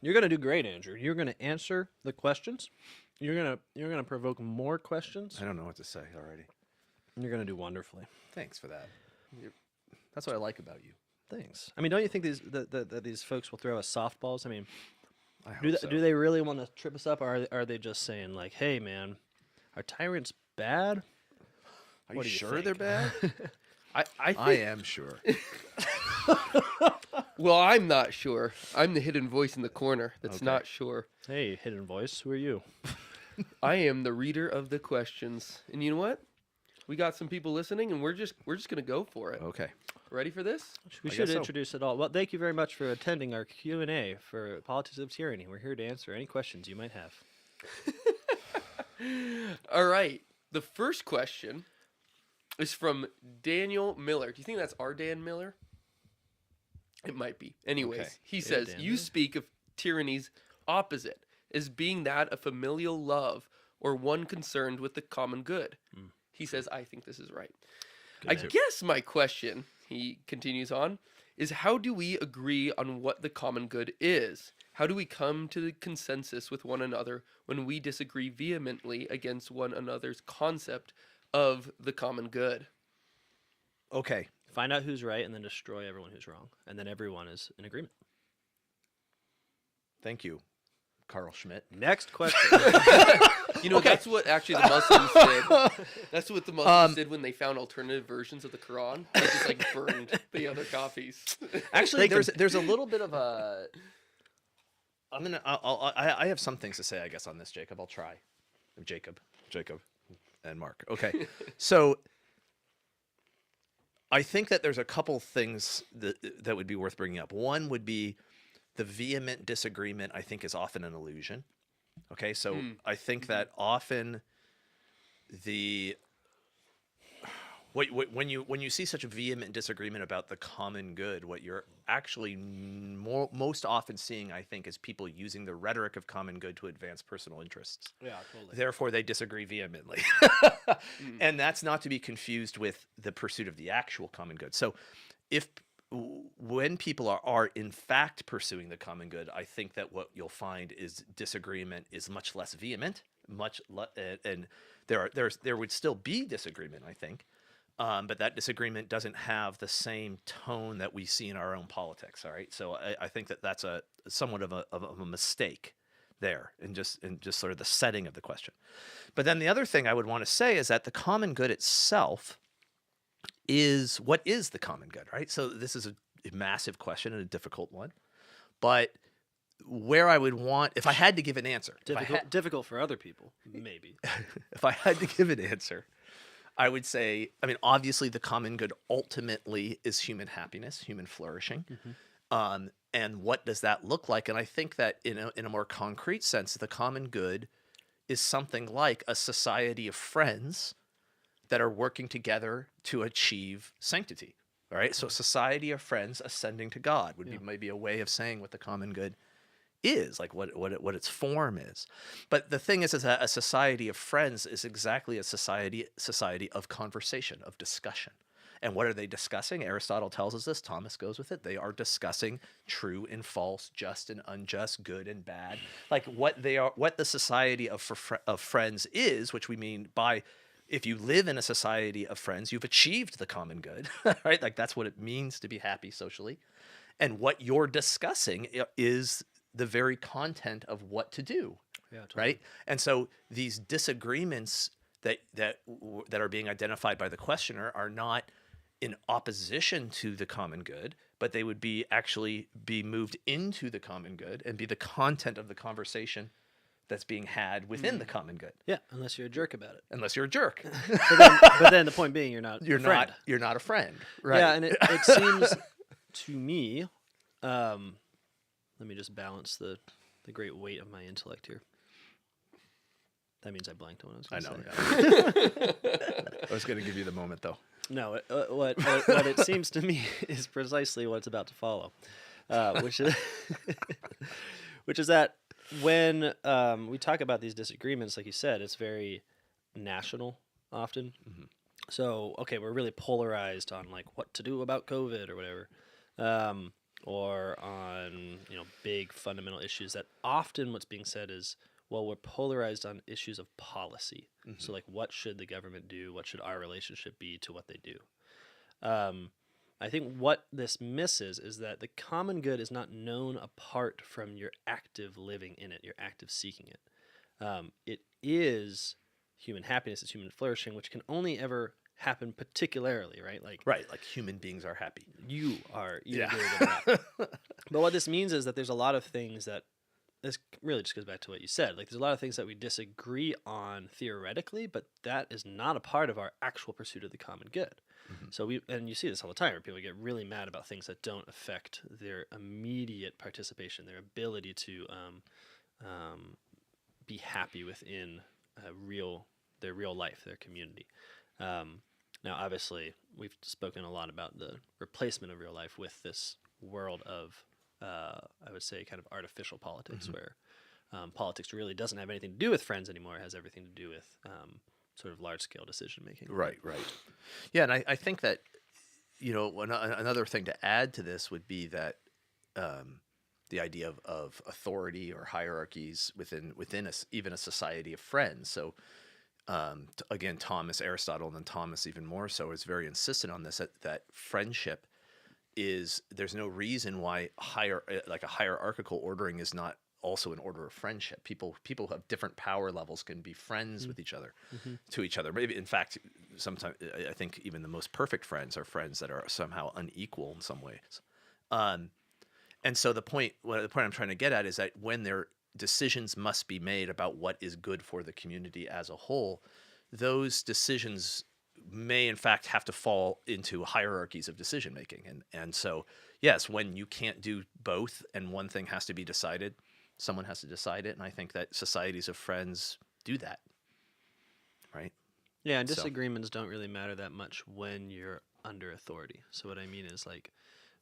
You're gonna do great, Andrew. You're gonna answer the questions. You're gonna provoke more questions. I don't know what to say already. You're gonna do wonderfully. Thanks for that. That's what I like about you. Thanks. I mean, don't you think that these folks will throw us softballs? I mean, I hope so. do they really want to trip us up, or are they just saying like, "Hey, man, are tyrants bad?" Are What you do you sure think? they're bad? I think, I am sure. well, I'm not sure. I'm the hidden voice in the corner that's Okay. not sure. Hey, hidden voice, who are you? I am the reader of the questions. And you know what? We got some people listening, and we're just gonna go for it. Okay. Ready for this? We I should guess so. introduce it all. Well, thank you very much for attending our Q&A for Politics of Tyranny. We're here to answer any questions you might have. All right. The first question is from Daniel Miller. Do you think that's our Dan Miller? It might be. Anyways, Okay. he Yeah, says, Dan you Miller. speak of tyranny's opposite as being that of familial love or one concerned with the common good. He says, I think this is right. I answer. guess my question, he continues on, is how do we agree on what the common good is? How do we come to the consensus with one another when we disagree vehemently against one another's concept of the common good? Okay. Find out who's right and then destroy everyone who's wrong. And then everyone is in agreement. Thank you, Carl Schmidt. Next question. You know, that's what actually the Muslims did. That's what the Muslims did when they found alternative versions of the Quran. They just like burned the other copies. Actually, They there's a little bit of a. I have some things to say, I guess, on this, Jacob. I'll try. Jacob, and Mark. Okay, so I think that there's a couple things that would be worth bringing up. One would be the vehement disagreement. I think is often an illusion. Okay, so I think that often when you see such a vehement disagreement about the common good, what you're actually most often seeing, I think, is people using the rhetoric of common good to advance personal interests. Yeah, totally. Therefore, they disagree vehemently. And that's not to be confused with the pursuit of the actual common good. So when people are in fact pursuing the common good, I think that what you'll find is disagreement is much less vehement, and there would still be disagreement, I think. But that disagreement doesn't have the same tone that we see in our own politics. All right, so I think that that's somewhat of a mistake there, in just sort of the setting of the question. But then the other thing I would want to say is that the common good itself is what is the common good, right? So this is a massive question and a difficult one, but where I would want, if I had to give an answer, Difficult for other people, maybe. if I had to give an answer, I would say, I mean, obviously the common good ultimately is human happiness, human flourishing. And what does that look like? And I think that in a more concrete sense, the common good is something like a society of friends that are working together to achieve sanctity. All right. So society of friends ascending to God would be maybe a way of saying what the common good is, like what its form is. But the thing is that a society of friends is exactly a society of conversation, of discussion. And what are they discussing? Aristotle tells us this. Thomas goes with it. They are discussing true and false, just and unjust, good and bad. Like what the society of friends is, which we mean by, if you live in a society of friends, you've achieved the common good, right? Like that's what it means to be happy socially. And what you're discussing is the very content of what to do, right? And so these disagreements that are being identified by the questioner are not in opposition to the common good, but they would actually be moved into the common good and be the content of the conversation that's being had within the common good. Yeah, unless you're a jerk about it. Unless you're a jerk. But then the point being, you're not You're a friend. not a friend, right? Yeah, and it seems to me, let me just balance the great weight of my intellect here. That means I blanked on what I was going to say. I was going to give you the moment, though. No, what it seems to me is precisely what's about to follow, which is that when we talk about these disagreements, like you said, it's very national often. Mm-hmm. So, okay, we're really polarized on like what to do about COVID or whatever. or on big fundamental issues that often what's being said is, well, we're polarized on issues of policy. So like, what should the government do? What should our relationship be to what they do? I think what this misses is that the common good is not known apart from your active living in it, your active seeking it. It is human happiness, it's human flourishing, which can only ever happen particularly, right? Like human beings are happy. You're Yeah. very good at that. But what this means is that there's a lot of things that this really just goes back to what you said. Like, there's a lot of things that we disagree on theoretically, but that is not a part of our actual pursuit of the common good. So and you see this all the time, where people get really mad about things that don't affect their immediate participation, their ability to be happy within their real life, their community. Now, obviously, we've spoken a lot about the replacement of real life with this world of, I would say, kind of artificial politics, where politics really doesn't have anything to do with friends anymore. It has everything to do with sort of large-scale decision-making. Right. Yeah, and I think that, another thing to add to this would be that the idea of authority or hierarchies within even a society of friends. So again, Aristotle, and then Thomas even more so, is very insistent on this, that friendship there's no reason why a hierarchical ordering is not also an order of friendship. People who have different power levels can be friends with each other, to each other. Maybe, in fact, sometimes I think even the most perfect friends are friends that are somehow unequal in some ways. And so the point I'm trying to get at is that when decisions must be made about what is good for the community as a whole, those decisions may in fact have to fall into hierarchies of decision making. And so, yes, when you can't do both and one thing has to be decided, someone has to decide it. And I think that societies of friends do that. Right? Yeah, and disagreements don't really matter that much when you're under authority. So what I mean is, like,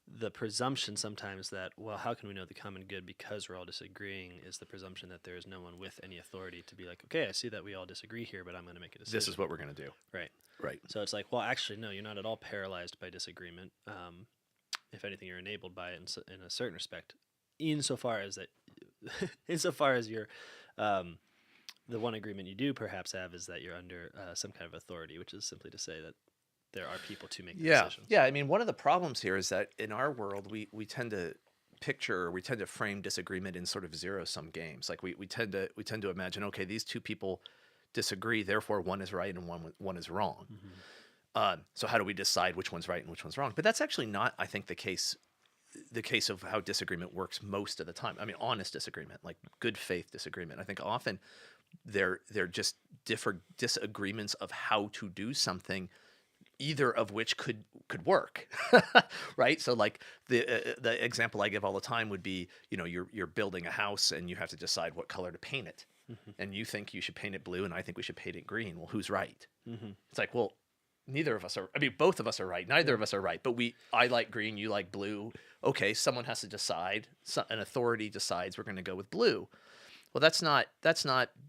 the presumption sometimes that, well, how can we know the common good because we're all disagreeing, is the presumption that there is no one with any authority to be like, okay, I see that we all disagree here, but I'm going to make a decision. This is what we're going to do. Right. So it's like, well, actually, no, you're not at all paralyzed by disagreement. If anything, you're enabled by it in a certain respect, insofar as you're, the one agreement you do perhaps have is that you're under some kind of authority, which is simply to say that there are people to make the decisions. Yeah. I mean, one of the problems here is that in our world, we tend to frame disagreement in sort of zero-sum games. Like we tend to imagine, okay, these two people disagree, therefore one is right and one is wrong. So how do we decide which one's right and which one's wrong? But that's actually not, I think, the case of how disagreement works most of the time. I mean, honest disagreement, like good faith disagreement. I think often they're just different disagreements of how to do something, either of which could work, right? So like the example I give all the time would be, you're building a house and you have to decide what color to paint it. And you think you should paint it blue and I think we should paint it green. Well, who's right? It's like, well, neither of us are, both of us are right. Neither of us are right, but I like green, you like blue. Okay, someone has to decide. An authority decides we're going to go with blue. Well, that's not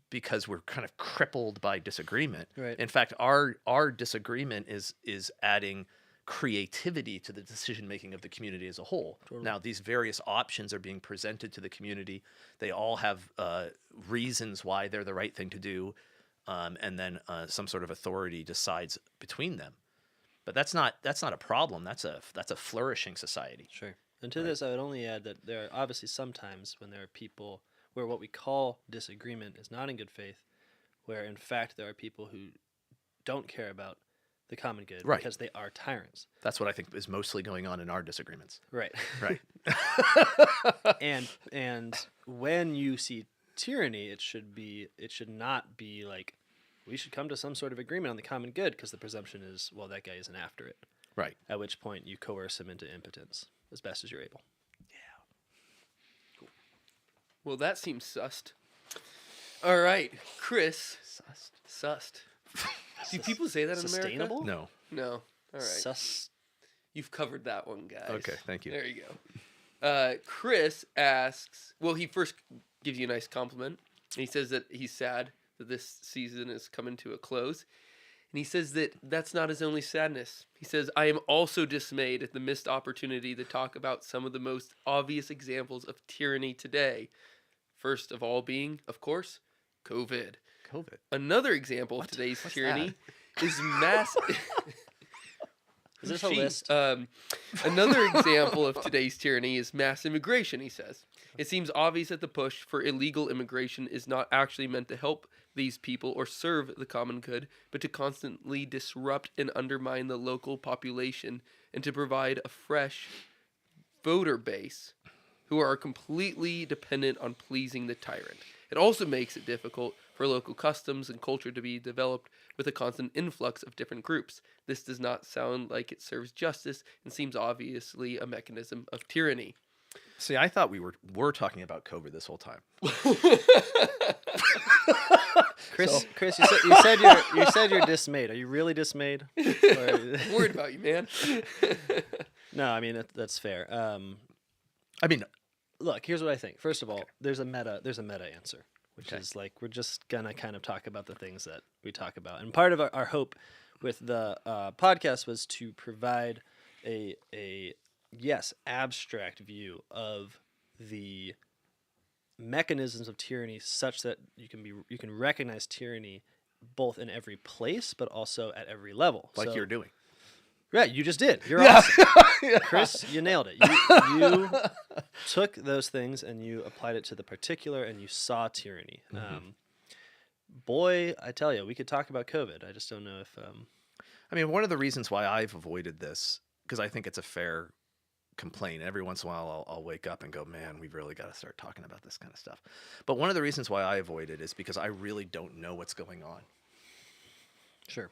because we're kind of crippled by disagreement. Right. In fact, our disagreement is adding creativity to the decision making of the community as a whole. Totally. Now, these various options are being presented to the community. They all have reasons why they're the right thing to do, and then some sort of authority decides between them. But that's not a problem. That's a flourishing society. Sure. And to this, I would only add that there are obviously some times when there are people where what we call disagreement is not in good faith, where in fact there are people who don't care about the common good because they are tyrants. That's what I think is mostly going on in our disagreements. Right. Right. and when you see tyranny, it should not be like, we should come to some sort of agreement on the common good, because the presumption is, well, that guy isn't after it. Right. At which point you coerce him into impotence as best as you're able. Well, that seems sussed. All right, Chris. Sussed. Do people say that in America? Sustainable? No. No. All right. Sus. You've covered that one, guys. Okay, thank you. There you go. Chris asks, well, he first gives you a nice compliment. And he says that he's sad that this season is coming to a close. And he says that that's not his only sadness. He says, I am also dismayed at the missed opportunity to talk about some of the most obvious examples of tyranny today. First of all being, of course, COVID. Another example of today's tyranny is mass... Is this a list? Another example of today's tyranny is mass immigration, he says. It seems obvious that the push for illegal immigration is not actually meant to help these people or serve the common good, but to constantly disrupt and undermine the local population and to provide a fresh voter base who are completely dependent on pleasing the tyrant. It also makes it difficult for local customs and culture to be developed with a constant influx of different groups. This does not sound like it serves justice and seems obviously a mechanism of tyranny. See, I thought we were talking about COVID this whole time. Chris, you said you're dismayed. Are you really dismayed? I'm worried about you, man. No, I mean that's fair. I mean, look, here's what I think. First of all, there's a meta answer, which is like we're just gonna kind of talk about the things that we talk about. And part of our hope with the podcast was to provide a abstract view of the mechanisms of tyranny, such that you can recognize tyranny both in every place, but also at every level. Like you're doing. Right, you just did. You're awesome. Chris, you nailed it. You took those things and you applied it to the particular, and you saw tyranny. Mm-hmm. Boy, I tell you, we could talk about COVID. I just don't know if... I mean, one of the reasons why I've avoided this, because I think it's a fair complaint. Every once in a while, I'll wake up and go, man, we've really got to start talking about this kind of stuff. But one of the reasons why I avoid it is because I really don't know what's going on. Sure.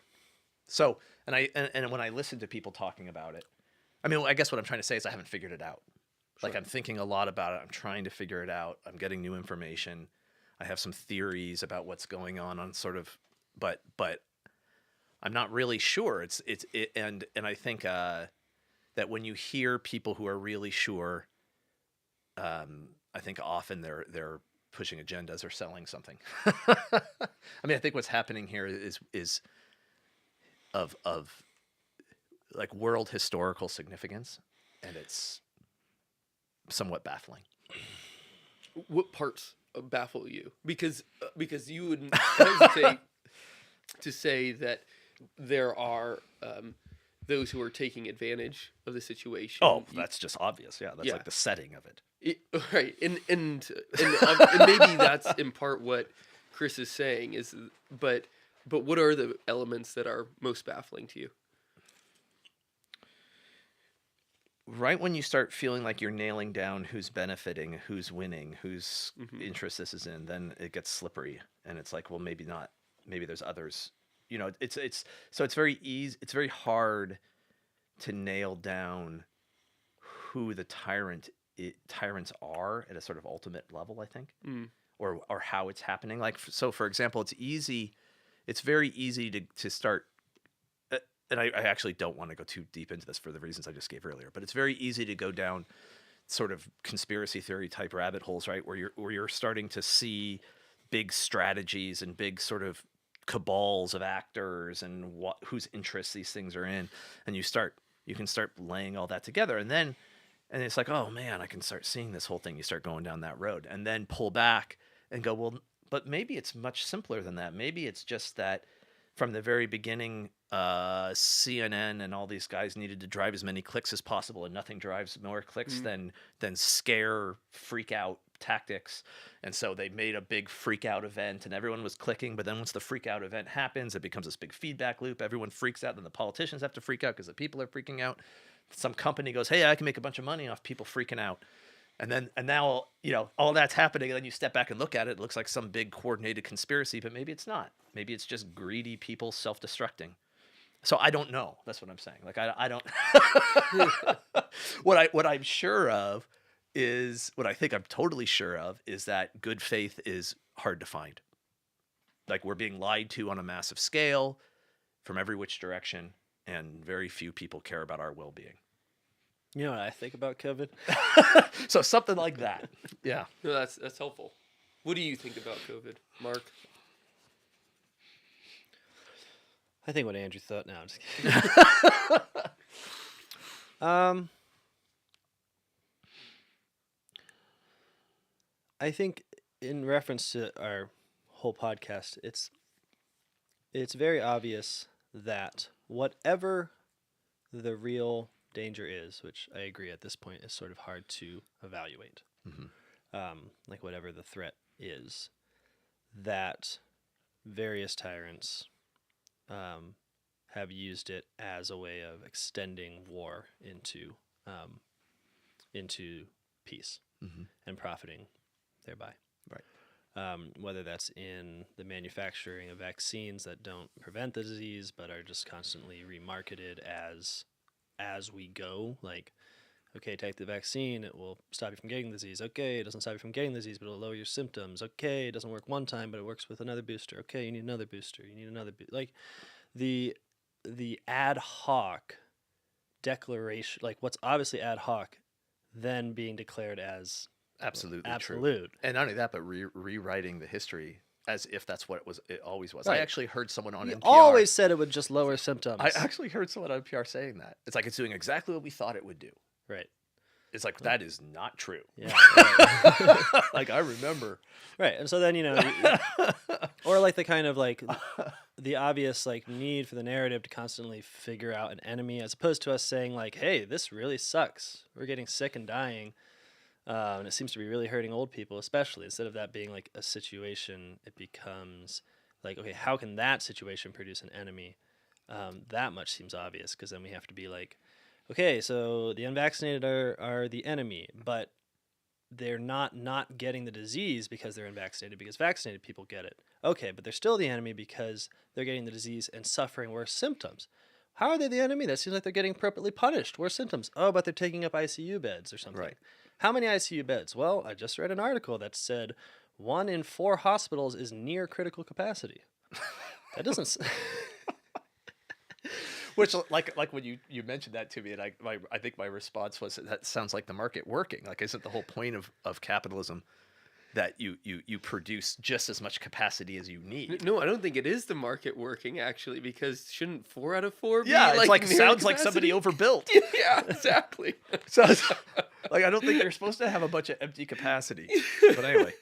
So, and when I listen to people talking about it, I mean, I guess what I'm trying to say is I haven't figured it out. Sure. Like I'm thinking a lot about it. I'm trying to figure it out. I'm getting new information. I have some theories about what's going on sort of, but I'm not really sure. And I think that when you hear people who are really sure, I think often they're pushing agendas or selling something. I mean, I think what's happening here is of like world historical significance, and it's somewhat baffling. What parts baffle you? Because you would hesitate to say that there are those who are taking advantage of the situation. Oh, that's just obvious. Yeah, that's like the setting of it. Right, and maybe that's in part what Chris is saying is, but what are the elements that are most baffling to you? Right when you start feeling like you're nailing down who's benefiting, who's winning, whose interest this is in, then it gets slippery, and it's like, well, maybe not. Maybe there's others. You know, it's very easy. It's very hard to nail down who the tyrants are at a sort of ultimate level, I think, or how it's happening. Like, so for example, it's very easy to start. And I actually don't want to go too deep into this for the reasons I just gave earlier, but it's very easy to go down sort of conspiracy theory type rabbit holes, right? Where you're starting to see big strategies and big sort of cabals of actors and whose interests these things are in, and you can start laying all that together, and it's like, oh man, I can start seeing this whole thing. You start going down that road, and then pull back and go, well, but maybe it's much simpler than that. Maybe it's just that from the very beginning, CNN and all these guys needed to drive as many clicks as possible, and nothing drives more clicks than scare, freak out tactics. And so they made a big freak out event, and everyone was clicking. But then once the freak out event happens, it becomes this big feedback loop. Everyone freaks out, then the politicians have to freak out because the people are freaking out. Some company goes, hey, I can make a bunch of money off people freaking out. And now, you know, all that's happening, and then you step back and look at it. It looks like some big coordinated conspiracy, but maybe it's not. Maybe it's just greedy people self-destructing. So I don't know. That's what I'm saying. Like I don't. What I'm sure of is, what I think I'm totally sure of is that good faith is hard to find. Like, we're being lied to on a massive scale from every which direction, and very few people care about our well-being. You know what I think about COVID? So something like that. Yeah. No, that's helpful. What do you think about COVID, Marc? I think what Andrew thought. No, I'm just kidding. I think in reference to our whole podcast, it's very obvious that whatever the real danger is, which I agree at this point is sort of hard to evaluate, like whatever the threat is, that various tyrants have used it as a way of extending war into peace and profiting thereby. Right. Whether that's in the manufacturing of vaccines that don't prevent the disease but are just constantly remarketed as we go, like, okay, take the vaccine, it will stop you from getting the disease. Okay, it doesn't stop you from getting the disease, but it'll lower your symptoms. Okay, it doesn't work one time, but it works with another booster. Okay, you need another booster. You need another like the ad hoc declaration, like what's obviously ad hoc, then being declared as Absolutely absolute. True. And not only that, but rewriting the history as if that's what it always was. Right. I actually heard someone on You NPR. always said it would just lower symptoms. I actually heard someone on NPR saying that. It's like it's doing exactly what we thought it would do. Right. It's like, that is not true. Yeah. Right. Like, I remember. Right. And so then, or like the kind of like the obvious like need for the narrative to constantly figure out an enemy, as opposed to us saying like, hey, this really sucks. We're getting sick and dying. And it seems to be really hurting old people, especially. Instead of that being like a situation, it becomes like, okay, how can that situation produce an enemy? That much seems obvious, because then we have to be like, okay, so the unvaccinated are the enemy, but they're not getting the disease because they're unvaccinated, because vaccinated people get it. Okay, but they're still the enemy because they're getting the disease and suffering worse symptoms. How are they the enemy? That seems like they're getting appropriately punished. Worse symptoms. Oh, but they're taking up ICU beds or something. Right. How many ICU beds? Well, I just read an article that said 1 in 4 hospitals is near critical capacity. That doesn't... Which, like when you mentioned that to me, and I think my response was, that sounds like the market working. Like, isn't the whole point of capitalism that you produce just as much capacity as you need? No, I don't think it is the market working, actually, because shouldn't 4 out of 4 be Yeah, it's like near sounds like capacity? somebody overbuilt. Yeah, exactly. So like, I don't think they're supposed to have a bunch of empty capacity. But anyway.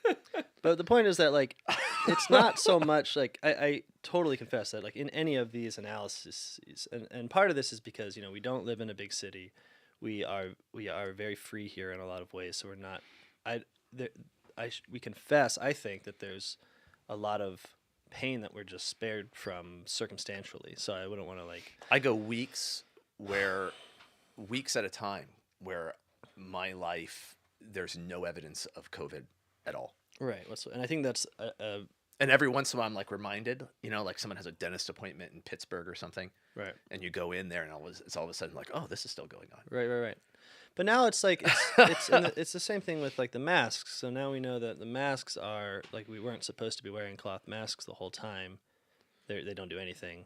But the point is that, like, it's not so much, like, I totally confess that, like, in any of these analyses, and part of this is because, we don't live in a big city. We are very free here in a lot of ways, so we're not, we confess, I think, that there's a lot of pain that we're just spared from circumstantially, so I wouldn't want to, like... I go weeks at a time where my life, there's no evidence of COVID at all. Right. And I think that's and every once in a while I'm like reminded, like someone has a dentist appointment in Pittsburgh or something. Right. And you go in there and it's all of a sudden like, oh, this is still going on. Right. But now it's like, it's the same thing with like the masks. So now we know that the masks are like, we weren't supposed to be wearing cloth masks the whole time. They don't do anything.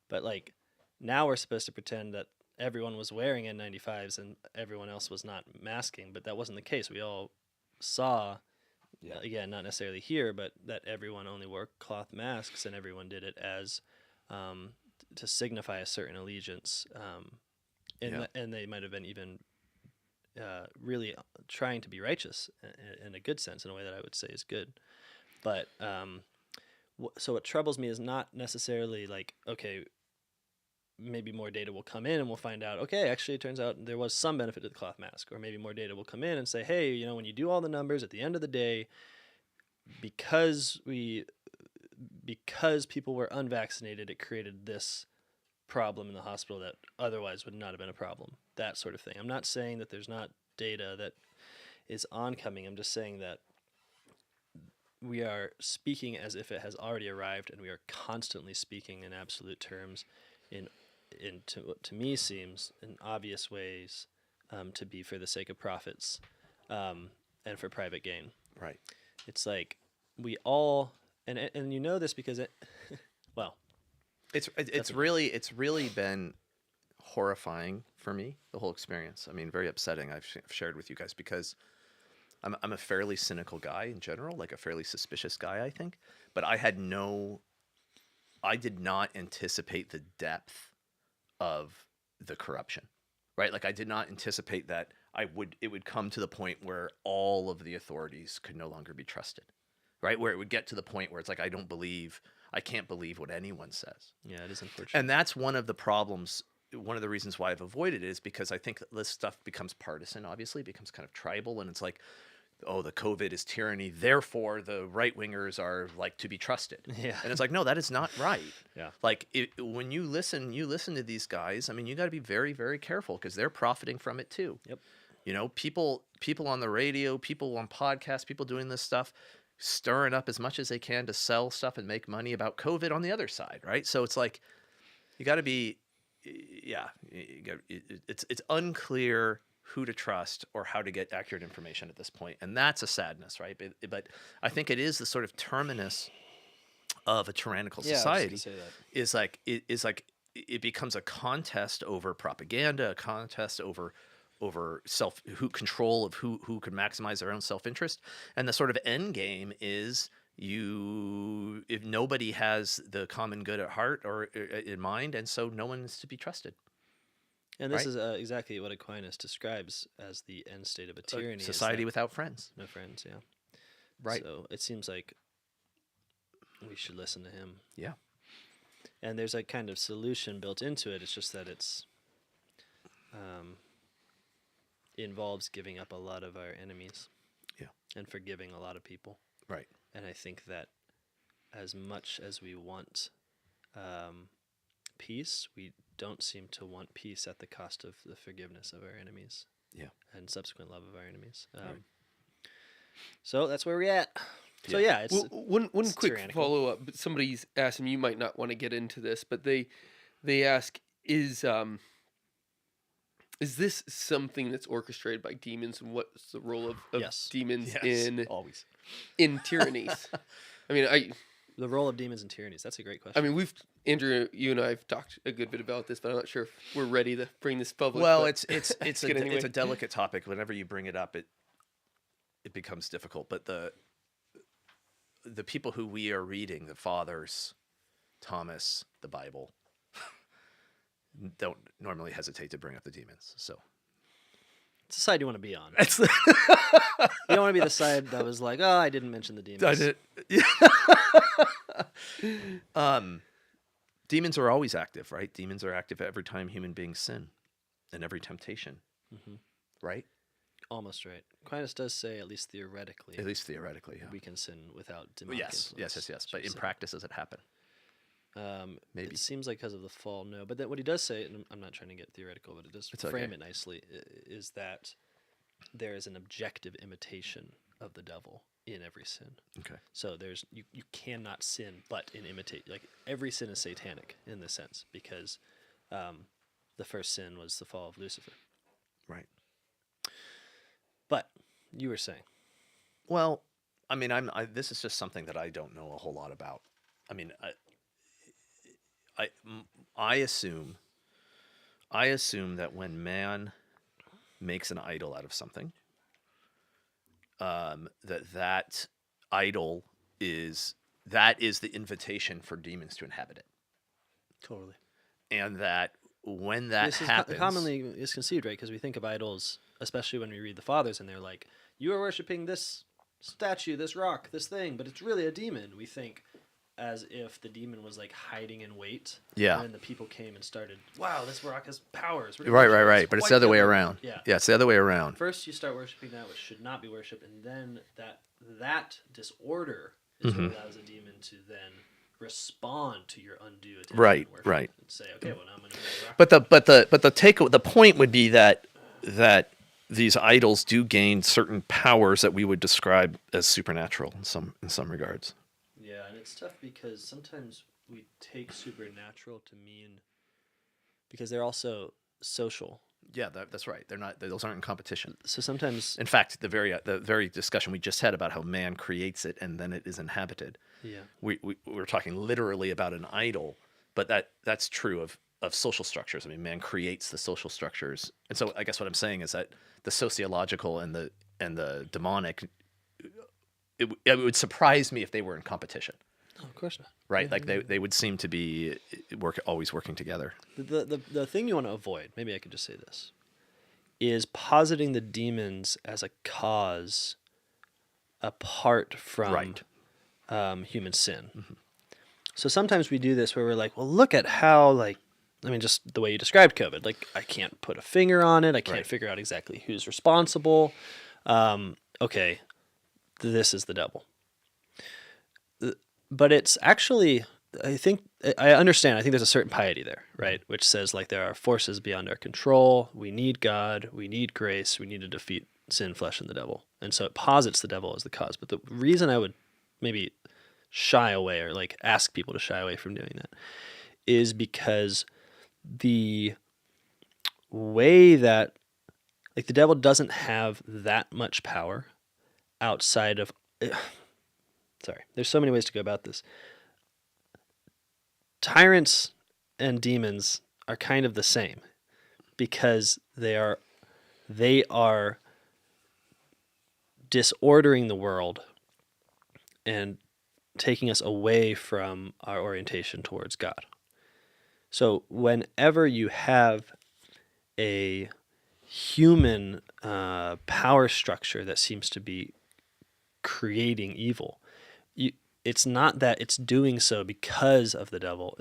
But like now we're supposed to pretend that everyone was wearing N95s and everyone else was not masking, but that wasn't the case. We all saw, again, not necessarily here, but that everyone only wore cloth masks, and everyone did it as to signify a certain allegiance. And they might have been even really trying to be righteous in a good sense, in a way that I would say is good. But so what troubles me is not necessarily like, okay, maybe more data will come in and we'll find out, okay, actually it turns out there was some benefit to the cloth mask. Or maybe more data will come in and say, hey, when you do all the numbers at the end of the day, because people were unvaccinated, it created this problem in the hospital that otherwise would not have been a problem. That sort of thing. I'm not saying that there's not data that is oncoming. I'm just saying that we are speaking as if it has already arrived, and we are constantly speaking in absolute terms in what to me seems in obvious ways to be for the sake of profits and for private gain. Right. It's like we all, and this because it, well, it's really been horrifying for me, the whole experience. I mean, very upsetting. I've shared with you guys because I'm a fairly cynical guy in general, like a fairly suspicious guy, I think. But I had no I did not anticipate the depth of the corruption, right? Like I did not anticipate that it would come to the point where all of the authorities could no longer be trusted, right? Where it would get to the point where it's like, I can't believe what anyone says. Yeah, it is unfortunate. And that's one of the problems. One of the reasons why I've avoided it is because I think that this stuff becomes partisan, obviously, it becomes kind of tribal, and it's like, oh, the COVID is tyranny, therefore the right wingers are like to be trusted. Yeah. And it's like, no, that is not right. Yeah. Like when you listen to these guys, I mean, you got to be very, very careful because they're profiting from it too. Yep. You know, people on the radio, people on podcasts, people doing this stuff, stirring up as much as they can to sell stuff and make money about COVID on the other side, right? So it's like, you got to be, yeah, it's unclear who to trust or how to get accurate information at this point. And that's a sadness, right? But I think it is the sort of terminus of a tyrannical society. Is like it becomes a contest over propaganda, a contest over control of who can maximize their own self-interest. And the sort of end game is if nobody has the common good at heart or in mind, and so no one is to be trusted. And this right? is exactly what Aquinas describes as the end state of a tyranny. Society without friends. No friends, yeah. Right. So it seems like we should listen to him. Yeah. And there's a kind of solution built into it. It's just that involves giving up a lot of our enemies. Yeah. And forgiving a lot of people. Right. And I think that as much as we want peace, we don't seem to want peace at the cost of the forgiveness of our enemies. Yeah. And subsequent love of our enemies. Right. So that's where we're at. So yeah, it's one it's quick tyrannical. follow-up. Somebody's asked him, you might not want to get into this, but they ask, is this something that's orchestrated by demons, and what's the role of Yes. demons Always. in tyrannies? I mean, the role of demons and tyrannies. That's a great question. I mean, Andrew, you and I have talked a good bit about this, but I'm not sure if we're ready to bring this public. Well, but it's anyway. a delicate topic. Whenever you bring it up, it becomes difficult. But the people who we are reading, the fathers, Thomas, the Bible, don't normally hesitate to bring up the demons. So it's the side you want to be on. it's You don't want to be the side that was like, oh, I didn't mention the demons. Demons are always active, right? Demons are active every time human beings sin, and every temptation, right? Almost right. Aquinas does say, at least theoretically, yeah. we can sin without demonic Yes. influence. But in practice, does it happen? Maybe. It seems like because of the fall, no. But then what he does say, and I'm not trying to get theoretical, but it does frame it nicely, is that there is an objective imitation of the devil in every sin. Okay. So you cannot sin but imitate. Like every sin is satanic in this sense because the first sin was the fall of Lucifer. Right. But you were saying. Well, I mean, this is just something that I don't know a whole lot about. I mean, I assume that when man makes an idol out of something, that idol is the invitation for demons to inhabit it. Totally. And that when that happens, commonly is conceived, right? Because we think of idols, especially when we read the fathers, and they're like, "You are worshiping this statue, this rock, this thing," but it's really a demon. We think as if the demon was like hiding in wait. Yeah. And then the people came and started, "Wow, this rock has powers." Right. But it's the other way around. Yeah. Yeah, it's the other way around. First, you start worshiping that which should not be worshipped, and then that disorder is what allows a demon to then respond to your undue attention. Right. And right. And say, "Okay, well now I'm going to rock." But the point would be that these idols do gain certain powers that we would describe as supernatural in some regards. Yeah, and it's tough because sometimes we take supernatural to mean because they're also social. Yeah, that's right. Those aren't in competition. So sometimes, in fact, the very discussion we just had about how man creates it and then it is inhabited. yeah, We're talking literally about an idol, but that's true of social structures. I mean, man creates the social structures, and so I guess what I'm saying is that the sociological and the demonic, it would surprise me if they were in competition. Of course not. right? Like they would seem to be always working together. The thing you want to avoid, maybe I could just say this, is positing the demons as a cause apart from Right. human sin. So sometimes we do this where we're like, well, look at how, like, I mean, just the way you described COVID. Like, I can't put a finger on it. I can't Right. figure out exactly who's responsible. Okay, this is the devil. But it's actually, I understand. I think there's a certain piety there, right? Which says, like, there are forces beyond our control. We need God. We need grace. We need to defeat sin, flesh, and the devil. And so it posits the devil as the cause. But the reason I would maybe shy away, or like ask people to shy away from doing that, is because the way that, like, the devil doesn't have that much power outside of sorry, there's so many ways to go about this. Tyrants and demons are kind of the same because they are disordering the world and taking us away from our orientation towards God. So whenever you have a human power structure that seems to be creating evil, it's not that it's doing so because of the devil.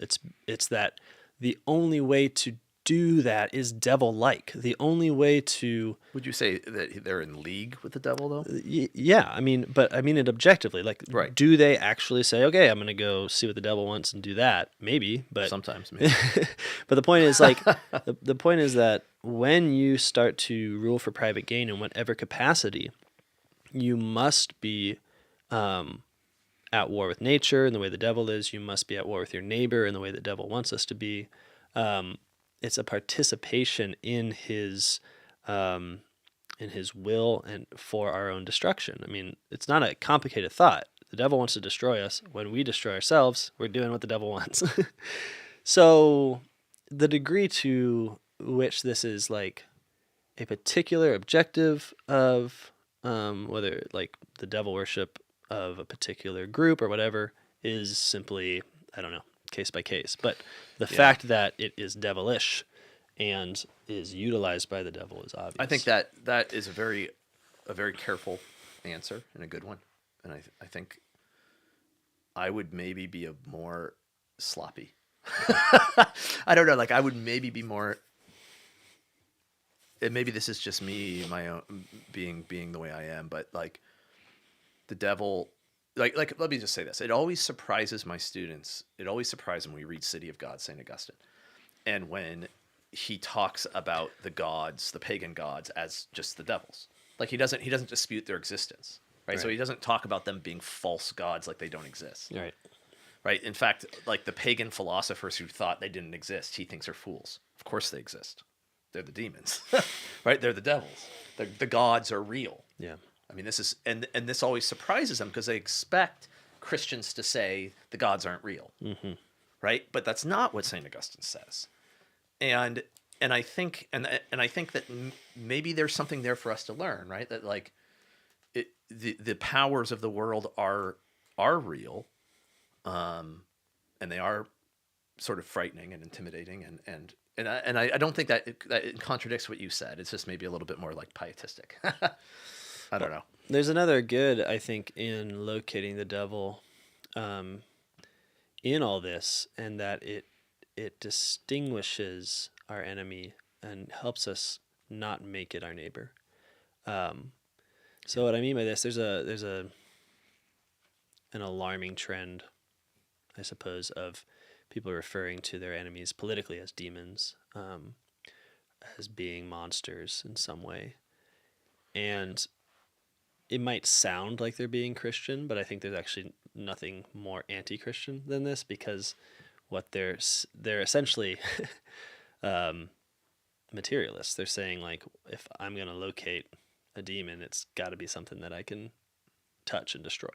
It's that the only way to do that is devil-like. The only way to... Would you say that they're in league with the devil, though? Yeah, I mean it objectively. Like, Right. Do they actually say, okay, I'm going to go see what the devil wants and do that? Maybe, but... Sometimes, maybe. But the point is, like, the point is that when you start to rule for private gain in whatever capacity, you must be at war with nature in the way the devil is. You must be at war with your neighbor in the way the devil wants us to be. It's a participation in his will and for our own destruction. I mean, it's not a complicated thought. The devil wants to destroy us. When we destroy ourselves, we're doing what the devil wants. So the degree to which this is like a particular objective of whether like the devil worship of a particular group or whatever is simply, I don't know, case by case. But the fact that it is devilish and is utilized by the devil is obvious. I think that is a very careful answer and a good one. And I think I would maybe be a more sloppy. I don't know. Like, I would maybe be more. And maybe this is just me, my own being the way I am. But like, the devil, like let me just say this. It always surprises my students. It always surprises them when we read City of God, St. Augustine, and when he talks about the gods, the pagan gods, as just the devils. Like, he doesn't dispute their existence, right? So he doesn't talk about them being false gods, like they don't exist. Right. In fact, like the pagan philosophers who thought they didn't exist, he thinks are fools. Of course they exist. They're the demons, right? They're the devils. The gods are real. Yeah. I mean, this is, and this always surprises them because they expect Christians to say the gods aren't real, right? But that's not what St. Augustine says. And I think that maybe there's something there for us to learn, right? That like the powers of the world are real, and they are sort of frightening and intimidating, and I don't think that it contradicts what you said. It's just maybe a little bit more like pietistic. I don't know. There's another good, I think, in locating the devil in all this, and that it distinguishes our enemy and helps us not make it our neighbor. So what I mean by this, there's an alarming trend, I suppose, of people referring to their enemies politically as demons, as being monsters in some way. And it might sound like they're being Christian, but I think there's actually nothing more anti-Christian than this, because what they're essentially materialists. They're saying, like, if I'm going to locate a demon, it's got to be something that I can touch and destroy.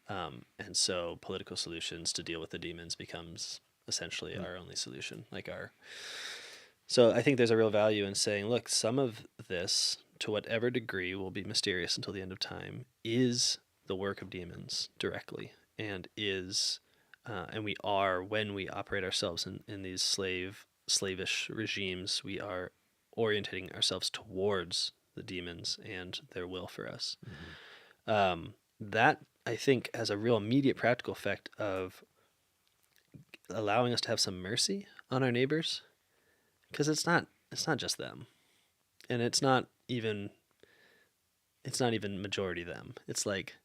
And so political solutions to deal with the demons becomes essentially our only solution. So I think there's a real value in saying, look, some of this, to whatever degree, will be mysterious until the end of time, is the work of demons directly, and is and we are, when we operate ourselves in these slavish regimes, we are orientating ourselves towards the demons and their will for us. That, I think, has a real immediate practical effect of allowing us to have some mercy on our neighbors, because it's not just them, and it's not even majority them. It's like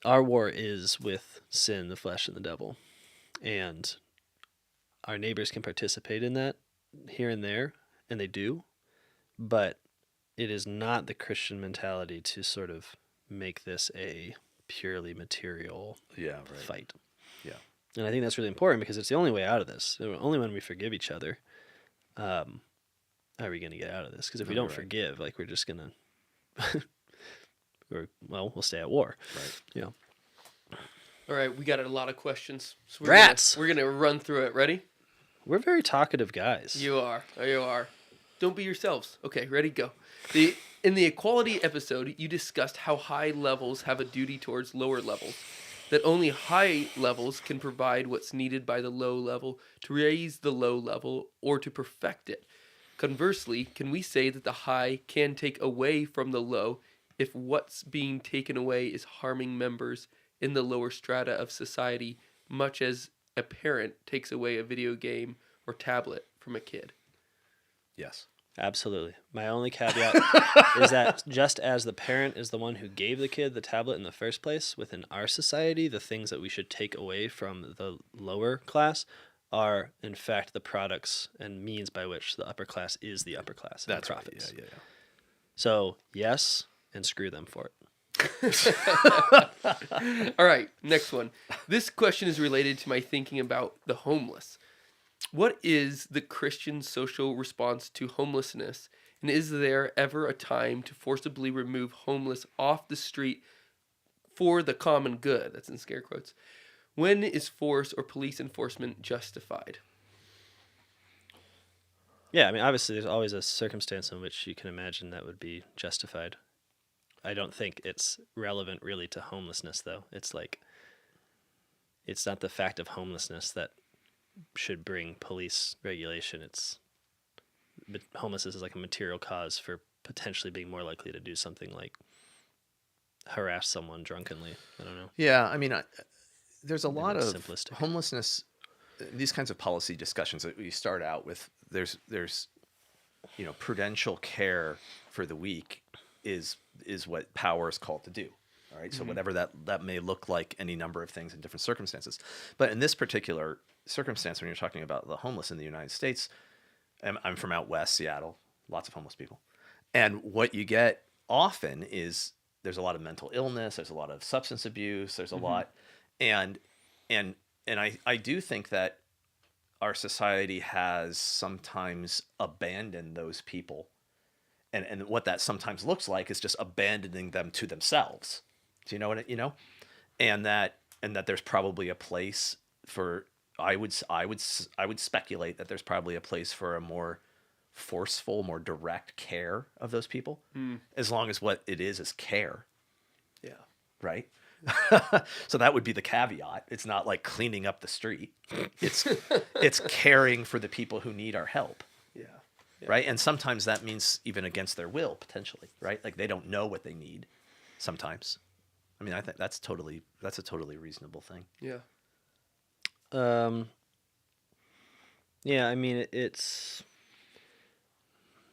our war is with sin, the flesh, and the devil, and our neighbors can participate in that here and there, and they do, but it is not the Christian mentality to sort of make this a purely material fight. Yeah. And I think that's really important, because it's the only way out of this. Only when we forgive each other are we going to get out of this. Because if we don't forgive, like, we're just going to, we'll stay at war. Right. Yeah. All right, we got a lot of questions. So Rats! We're gonna run through it. Ready? We're very talkative guys. You are. Don't be yourselves. Okay, ready, go. In the equality episode, you discussed how high levels have a duty towards lower levels, that only high levels can provide what's needed by the low level to raise the low level or to perfect it. Conversely, can we say that the high can take away from the low if what's being taken away is harming members in the lower strata of society, much as a parent takes away a video game or tablet from a kid? Yes. Absolutely. My only caveat is that just as the parent is the one who gave the kid the tablet in the first place, within our society, the things that we should take away from the lower class are, in fact, the products and means by which the upper class is the upper class. And That's profits. Right. Yeah. So, yes, and screw them for it. All right, next one. This question is related to my thinking about the homeless. What is the Christian social response to homelessness, and is there ever a time to forcibly remove homeless off the street for the common good? That's in scare quotes. When is force or police enforcement justified? Yeah, I mean, obviously there's always a circumstance in which you can imagine that would be justified. I don't think it's relevant really to homelessness, though. It's like, it's not the fact of homelessness that should bring police regulation. But homelessness is like a material cause for potentially being more likely to do something like harass someone drunkenly. I don't know. Yeah, I mean, there's a Maybe lot of it's simplistic. homelessness. These kinds of policy discussions that we start out with, there's prudential care for the weak is what power is called to do. All right. So whatever that may look like, any number of things in different circumstances. But in this particular circumstance, when you're talking about the homeless in the United States, I'm from out west, Seattle, lots of homeless people. And what you get often is there's a lot of mental illness, there's a lot of substance abuse, there's a lot. And I do think that our society has sometimes abandoned those people. And what that sometimes looks like is just abandoning them to themselves. Do you know what And that there's probably a place for, I would speculate that there's probably a place for a more forceful, more direct care of those people, as long as what it is care. Yeah. Right. So that would be the caveat. It's not like cleaning up the street. It's caring for the people who need our help. Yeah. Right. And sometimes that means even against their will, potentially. Right. Like they don't know what they need sometimes. I mean, I think that's a totally reasonable thing. Yeah. Yeah, I mean, it's,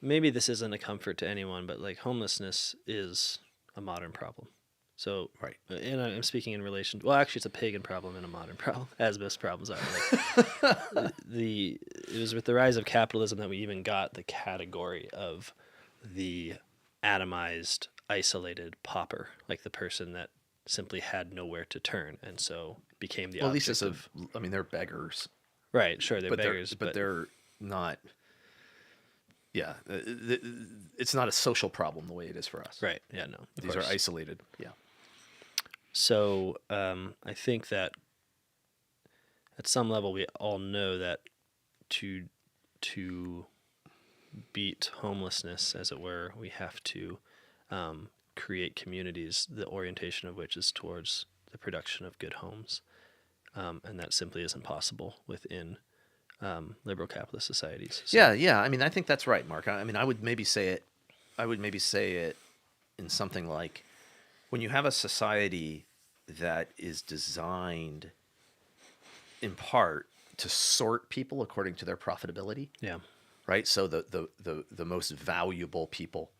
maybe this isn't a comfort to anyone, but like homelessness is a modern problem. So, right. And I'm speaking in relation, well, actually it's a pagan problem and a modern problem, as most problems are. Like, it was with the rise of capitalism that we even got the category of the atomized, isolated pauper, like the person that simply had nowhere to turn, and so became the object of... I mean, they're beggars. Right, sure, they're beggars. But they're not... Yeah, it's not a social problem the way it is for us. Right, yeah, no. These are isolated, yeah. So I think that at some level we all know that to beat homelessness, as it were, we have to create communities, the orientation of which is towards the production of good homes, and that simply isn't possible within liberal capitalist societies. So, Yeah. I mean, I think that's right, Mark. I mean, I would maybe say it in something like, when you have a society that is designed in part to sort people according to their profitability, yeah, right? So the most valuable people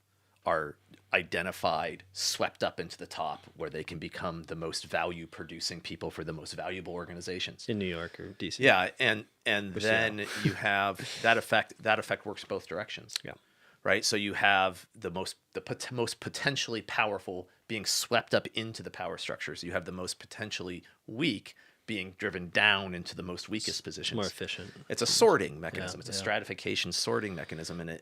are identified, swept up into the top, where they can become the most value producing people for the most valuable organizations in New York or DC. Yeah, and Or then you have that effect. That effect works both directions. Yeah. Right. So you have the most potentially powerful being swept up into the power structures. You have the most potentially weak being driven down into the most weakest positions. More efficient. It's a sorting mechanism. Yeah, It's a stratification sorting mechanism, and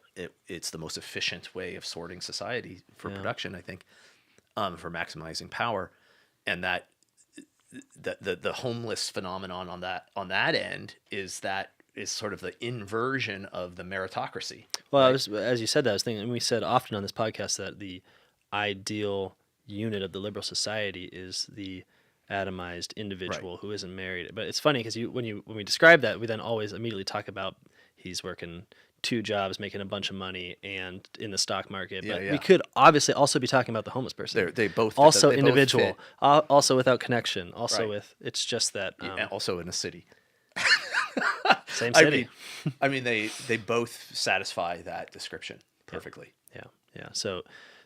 it's the most efficient way of sorting society for production, I think, for maximizing power, and that the homeless phenomenon on that end is sort of the inversion of the meritocracy. Well, right? as you said that, I was thinking, and we said often on this podcast that the ideal unit of the liberal society is the atomized individual who isn't married. But it's funny because when we describe that, we then always immediately talk about he's working 2 jobs, making a bunch of money, and in the stock market. But we could obviously also be talking about the homeless person. They both also they individual, both also without connection, also Right. with it's just that and also in a city. same city. I mean, they both satisfy that description perfectly. Yeah. So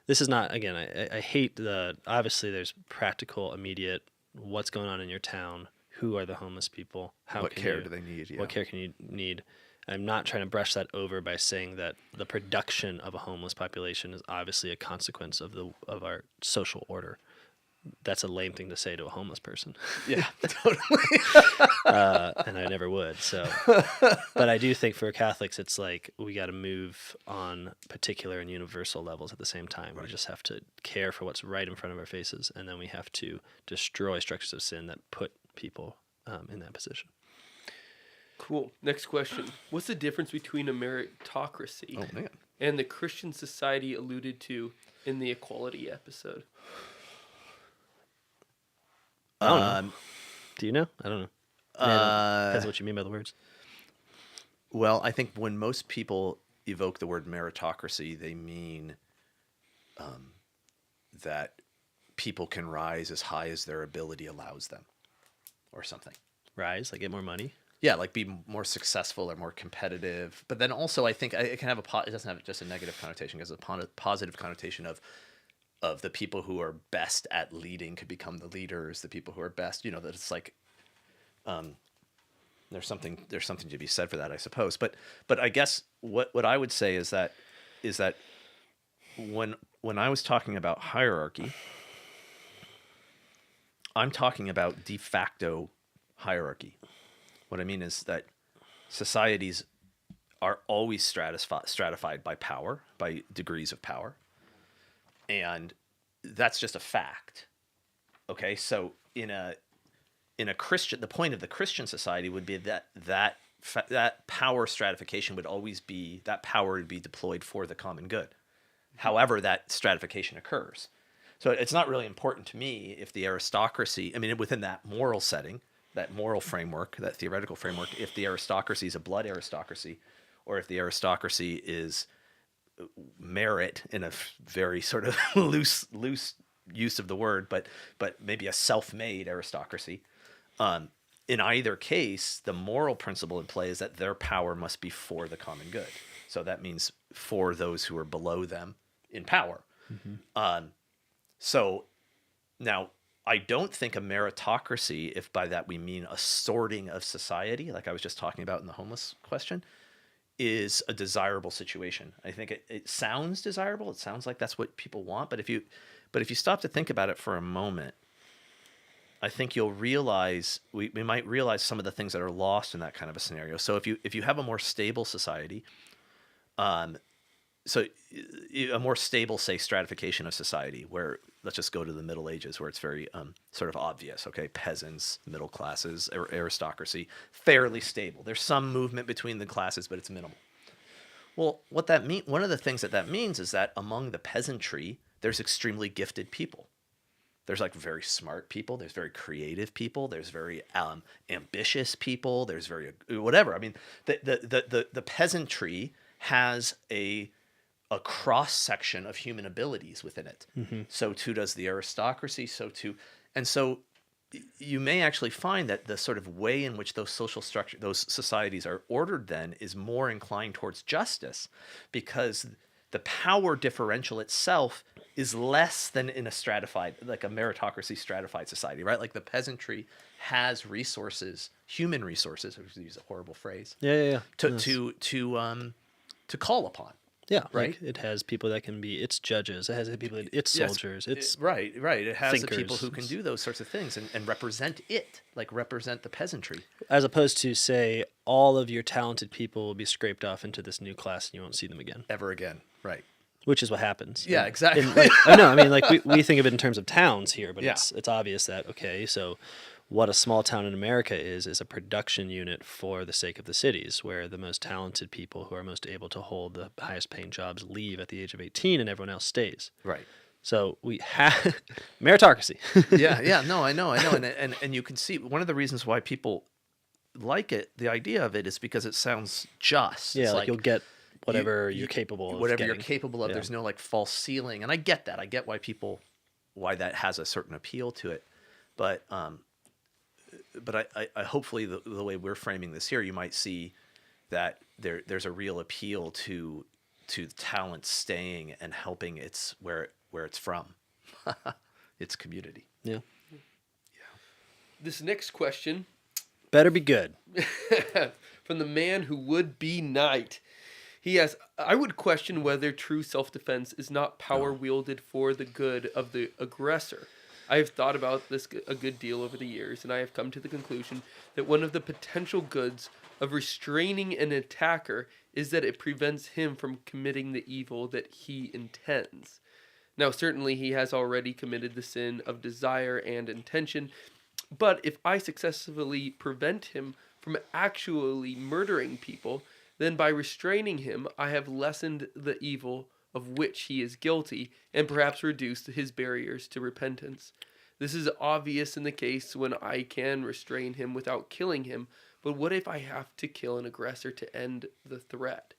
this is not, again, I hate obviously there's practical, immediate, what's going on in your town, who are the homeless people, What care do they need? Yeah. what care can you need? I'm not trying to brush that over by saying that the production of a homeless population is obviously a consequence of our social order. That's a lame thing to say to a homeless person. Yeah, totally. And I never would. So, but I do think for Catholics, it's like we got to move on particular and universal levels at the same time. We just have to care for what's right in front of our faces, and then we have to destroy structures of sin that put people in that position. Cool. Next question. What's the difference between a meritocracy Oh man. and the Christian society alluded to in the equality episode? I don't know. Do you know? I don't know. Depends what you mean by the words. Well, I think when most people evoke the word meritocracy, they mean that people can rise as high as their ability allows them, or something. Rise, like get more money. Yeah, like be more successful or more competitive. But then also, I think it can have it doesn't have just a negative connotation, because a positive connotation of the people who are best at leading could become the leaders. The people who are best, that it's like, there's something to be said for that, I suppose. But I guess what I would say is that when I was talking about hierarchy, I'm talking about de facto hierarchy. What I mean is that societies are always stratified by power, by degrees of power. And that's just a fact. Okay, so in a Christian, the point of the Christian society would be that power stratification would always be, that power would be deployed for the common good. However, that stratification occurs. So it's not really important to me if the aristocracy, I mean, within that moral setting, that moral framework, that theoretical framework, if the aristocracy is a blood aristocracy, or if the aristocracy is merit in a very sort of loose use of the word, but maybe a self-made aristocracy. In either case, the moral principle in play is that their power must be for the common good. So that means for those who are below them in power. Mm-hmm. So now, I don't think a meritocracy, if by that we mean a sorting of society, like I was just talking about in the homeless question, is a desirable situation. I think it sounds desirable. It sounds like that's what people want. But if you stop to think about it for a moment, I think you'll realize we might realize some of the things that are lost in that kind of a scenario. So if you have a more stable society, so a more stable, say, stratification of society, where let's just go to the Middle Ages, where it's very sort of obvious. Okay, peasants, middle classes, aristocracy, fairly stable. There's some movement between the classes, but it's minimal. Well, one of the things that means is that among the peasantry, there's extremely gifted people. There's like very smart people. There's very creative people. There's very ambitious people. There's very whatever. I mean, the peasantry has a cross section of human abilities within it. So too does the aristocracy. And so you may actually find that the sort of way in which those social structure, those societies are ordered then is more inclined towards justice, because the power differential itself is less than in a stratified, like a meritocracy stratified society, right? Like the peasantry has resources, human resources, I use a horrible phrase, Yeah. to call upon. Yeah, right. Like it has people that can be its judges. It has people, its soldiers. It's right. It has the people thinkers. who can do those sorts of things and represent it, like represent the peasantry. as opposed to say all of your talented people will be scraped off into this new class and you won't see them again. Ever again, right? Which is what happens. Yeah, exactly. I know. I mean, like we think of it in terms of towns here, but Yeah. it's obvious that okay, so what a small town in America is a production unit for the sake of the cities, where the most talented people who are most able to hold the highest paying jobs leave at the age of 18 and everyone else stays. Right. So we have meritocracy. Yeah. No, I know. And you can see one of the reasons why people like it, the idea of it, is because it sounds just. Yeah, It's like you'll get whatever you're capable of whatever you're getting. capable of. Yeah. There's no like false ceiling. And I get that. I get why that has a certain appeal to it. But I hopefully the way we're framing this here, you might see that there's a real appeal to talent staying and helping its where it's from, its community. Yeah. This next question Better be good. from the man who would be knight. He asks, I would question whether true self-defense is not power wielded for the good of the aggressor. I have thought about this a good deal over the years, and I have come to the conclusion that one of the potential goods of restraining an attacker is that it prevents him from committing the evil that he intends. Now, certainly he has already committed the sin of desire and intention, but if I successfully prevent him from actually murdering people, then by restraining him, I have lessened the evil of which he is guilty, and perhaps reduced his barriers to repentance. This is obvious in the case when I can restrain him without killing him, but what if I have to kill an aggressor to end the threat?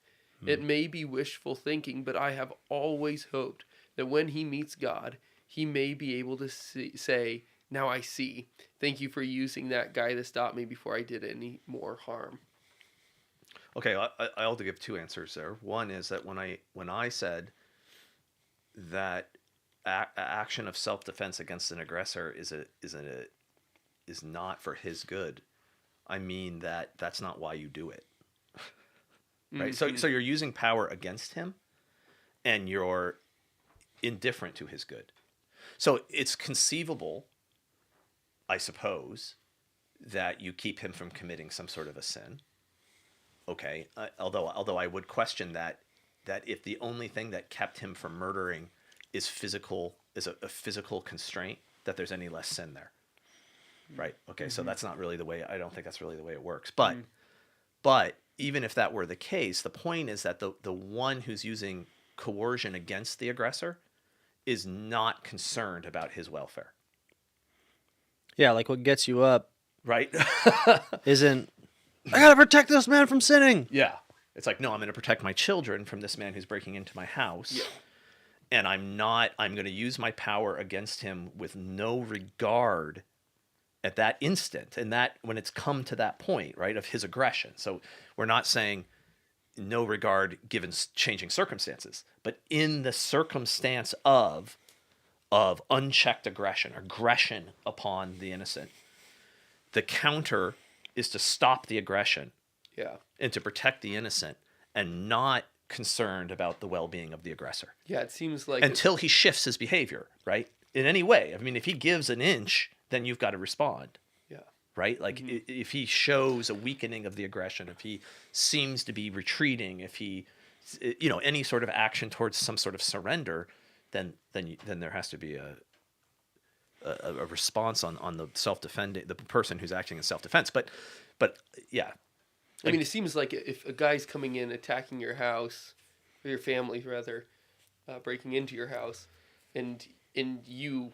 It may be wishful thinking, but I have always hoped that when he meets God, he may be able to say, now I see. Thank you for using that guy to stop me before I did any more harm. Okay, I'll give two answers there. One is that when I said that action of self-defense against an aggressor is not for his good, I mean that's not why you do it. Right? Mm-hmm. So you're using power against him, and you're indifferent to his good. So it's conceivable, I suppose, that you keep him from committing some sort of a sin. Okay, although I would question that if the only thing that kept him from murdering is a physical constraint, that there's any less sin there, right? Okay, so that's not really the way. I don't think that's really the way it works. But even if that were the case, the point is that the one who's using coercion against the aggressor is not concerned about his welfare. Yeah, like what gets you up Right? isn't, I gotta protect this man from sinning. Yeah. It's like, no, I'm going to protect my children from this man who's breaking into my house. Yeah. And I'm going to use my power against him with no regard at that instant. And that when it's come to that point, right, of his aggression. So we're not saying no regard given changing circumstances, but in the circumstance of unchecked aggression upon the innocent, the counter is to stop the aggression. Yeah. And to protect the innocent, and not concerned about the well-being of the aggressor. Yeah, it seems like... Until he shifts his behavior, right? In any way. I mean, if he gives an inch, then you've got to respond. Yeah. Right? Like, if he shows a weakening of the aggression, if he seems to be retreating, if he, any sort of action towards some sort of surrender, then there has to be a response on the self-defending, the person who's acting in self-defense. But yeah. I mean, it seems like if a guy's coming in, attacking your house, or your family rather, breaking into your house, and you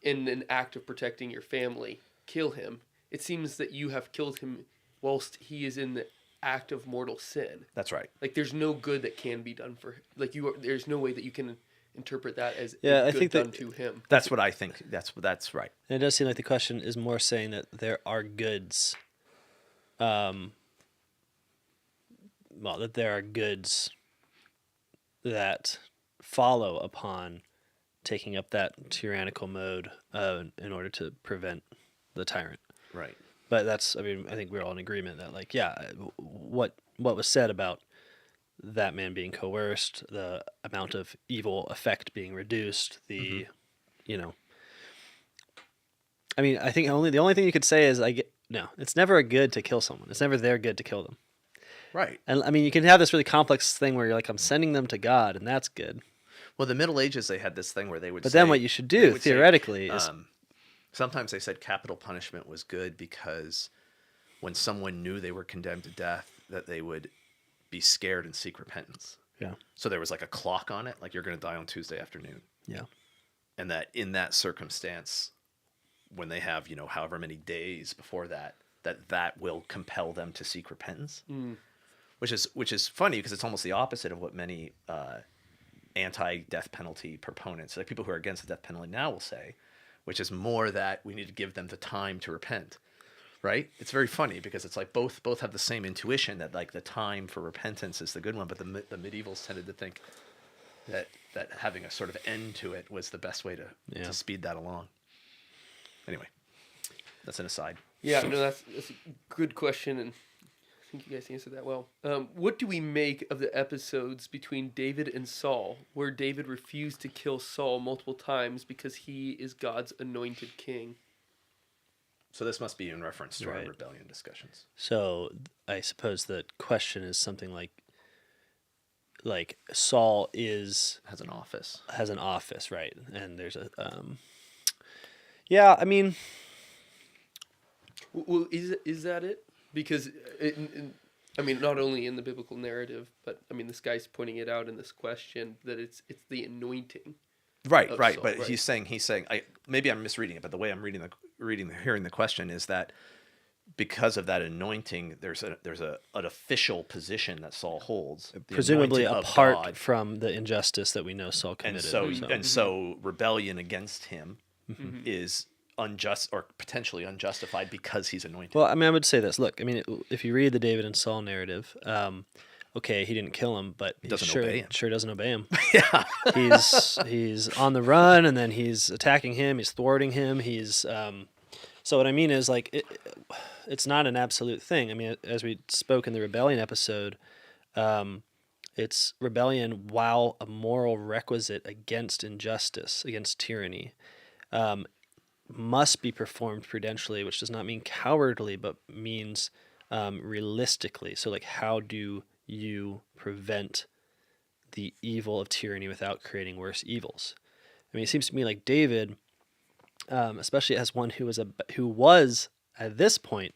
in an act of protecting your family, kill him, it seems that you have killed him whilst he is in the act of mortal sin. That's right. Like, there's no good that can be done for him. Like, there's no way that you can interpret that as Yeah, a I good think done that- to him. That's what I think. That's right. And it does seem like the question is more saying that there are goods, that there are goods that follow upon taking up that tyrannical mode in order to prevent the tyrant. Right. But I think we're all in agreement that, like, yeah, what was said about that man being coerced, the amount of evil effect being reduced, I think the only thing you could say is no, it's never a good to kill someone. It's never their good to kill them. Right. And you can have this really complex thing where you're like, I'm sending them to God, and that's good. Well, the Middle Ages, they had this thing where they would But say... then what you should they do, would say, theoretically, is... sometimes they said capital punishment was good because when someone knew they were condemned to death, that they would be scared and seek repentance. Yeah. So there was like a clock on it, like you're going to die on Tuesday afternoon. Yeah. And that in that circumstance, when they have, however many days before that will compel them to seek repentance. Mm. Which is funny because it's almost the opposite of what many anti-death penalty proponents, like people who are against the death penalty now, will say, which is more that we need to give them the time to repent, right? It's very funny because it's like both have the same intuition that, like, the time for repentance is the good one, but the medievals tended to think that having a sort of end to it was the best way to speed that along. Anyway, that's an aside. Yeah, no, that's a good question, and I think you guys answered that well. What do we make of the episodes between David and Saul, where David refused to kill Saul multiple times because he is God's anointed king? So this must be in reference to our Right. rebellion discussions. So I suppose the question is something like Saul Has an office. has an office, right? And there's a Well, is that it? Because not only in the biblical narrative, but this guy's pointing it out in this question that it's the anointing. Right. Saul, But right. he's saying maybe I'm misreading it, but the way I'm hearing the question is that because of that anointing, there's an official position that Saul holds, the presumably anointing of apart God. from the injustice that we know Saul And committed. so rebellion against him Mm-hmm. is unjust or potentially unjustified because he's anointed. Well, I would say this. Look, if you read the David and Saul narrative, okay, he didn't kill him, but he Doesn't sure obey him. sure doesn't obey him. Yeah. he's on the run, and then he's attacking him. He's thwarting him. So what I mean is, like, it's not an absolute thing. As we spoke in the rebellion episode, it's rebellion while a moral requisite against injustice, against tyranny, must be performed prudentially, which does not mean cowardly, but means realistically. So, like, how do you prevent the evil of tyranny without creating worse evils? It seems to me like David, especially as one who was at this point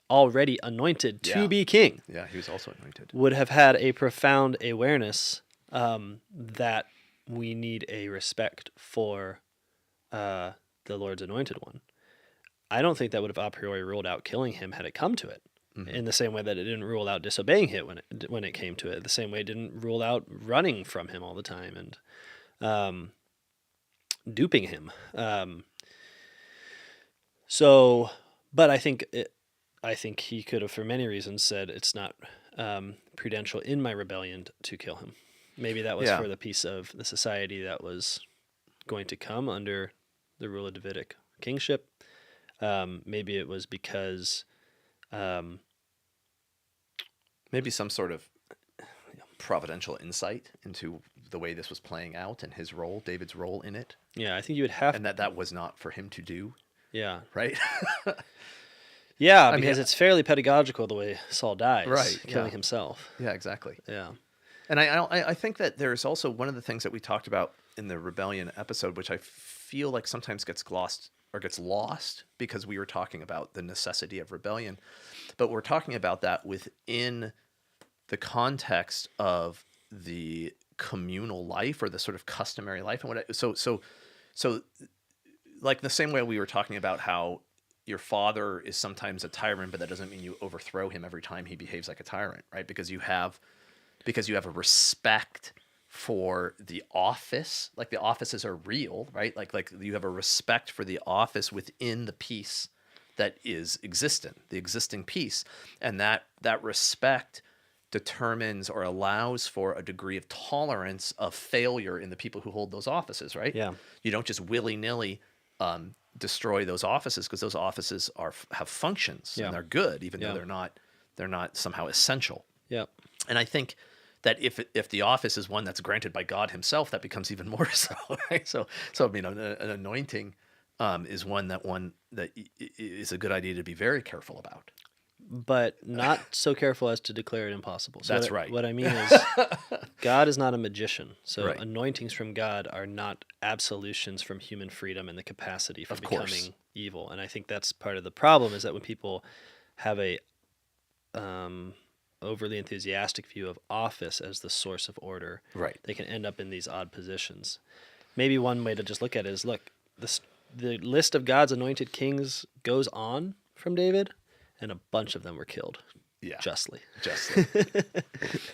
already anointed to Yeah. be king, Yeah, he was also anointed. would have had a profound awareness that we need a respect for the Lord's anointed one. I don't think that would have a priori ruled out killing him had it come to it. Mm-hmm. In the same way that it didn't rule out disobeying him when it came to it. The same way it didn't rule out running from him all the time and duping him. But I think he could have, for many reasons, said it's not prudential in my rebellion to kill him. Maybe that was for the piece of the society that was going to come under the rule of Davidic kingship. Maybe it was because Maybe some sort of providential insight into the way this was playing out and his role, David's role in it, yeah, I think you would have and that was not for him to do, yeah. right? Yeah, I mean, because it's fairly pedagogical the way Saul dies, Right, killing yeah. himself. Yeah, exactly. Yeah. And I think that there's also one of the things that we talked about in the rebellion episode, which I feel like sometimes gets lost because we were talking about the necessity of rebellion, but we're talking about that within the context of the communal life or the sort of customary life and so like the same way we were talking about how your father is sometimes a tyrant, but that doesn't mean you overthrow him every time he behaves like a tyrant, right? Because you have a respect for the office, like the offices are real, right? Like you have a respect for the office within the piece that is existent, the existing piece, and that respect determines or allows for a degree of tolerance of failure in the people who hold those offices, right? Yeah. You don't just willy-nilly destroy those offices, because those offices have functions Yeah. and they're good, even Yeah. though they're not somehow essential. Yep. And I think that if the office is one that's granted by God himself, that becomes even more so, right? So I mean, an anointing is one that is a good idea to be very careful about. But not so careful as to declare it impossible. So That's right. What I mean is, God is not a magician. So Right. anointings from God are not absolutions from human freedom and the capacity for Of course. becoming evil. And I think that's part of the problem, is that when people have a overly enthusiastic view of office as the source of order, Right. they can end up in these odd positions. Maybe one way to just look at it is, look, the list of God's anointed kings goes on from David, and a bunch of them were killed. Yeah. Justly.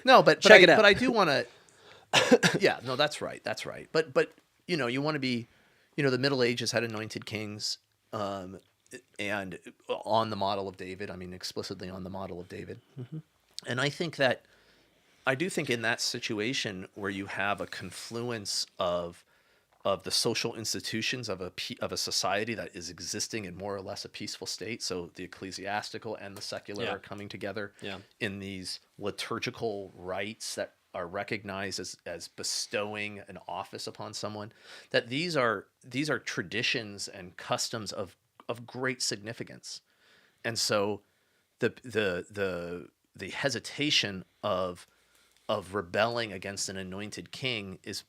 No, but Check it out. But I do want to. Yeah. No, that's right. That's right. But you want to be, the Middle Ages had anointed kings, and on the model of David. I mean, explicitly on the model of David. Mm-hmm. And I do think in that situation where you have a confluence of the social institutions of a society that is existing in more or less a peaceful state, so the ecclesiastical and the secular Yeah. are coming together Yeah. in these liturgical rites that are recognized as bestowing an office upon someone, that these are traditions and customs of great significance. And so the hesitation of rebelling against an anointed king is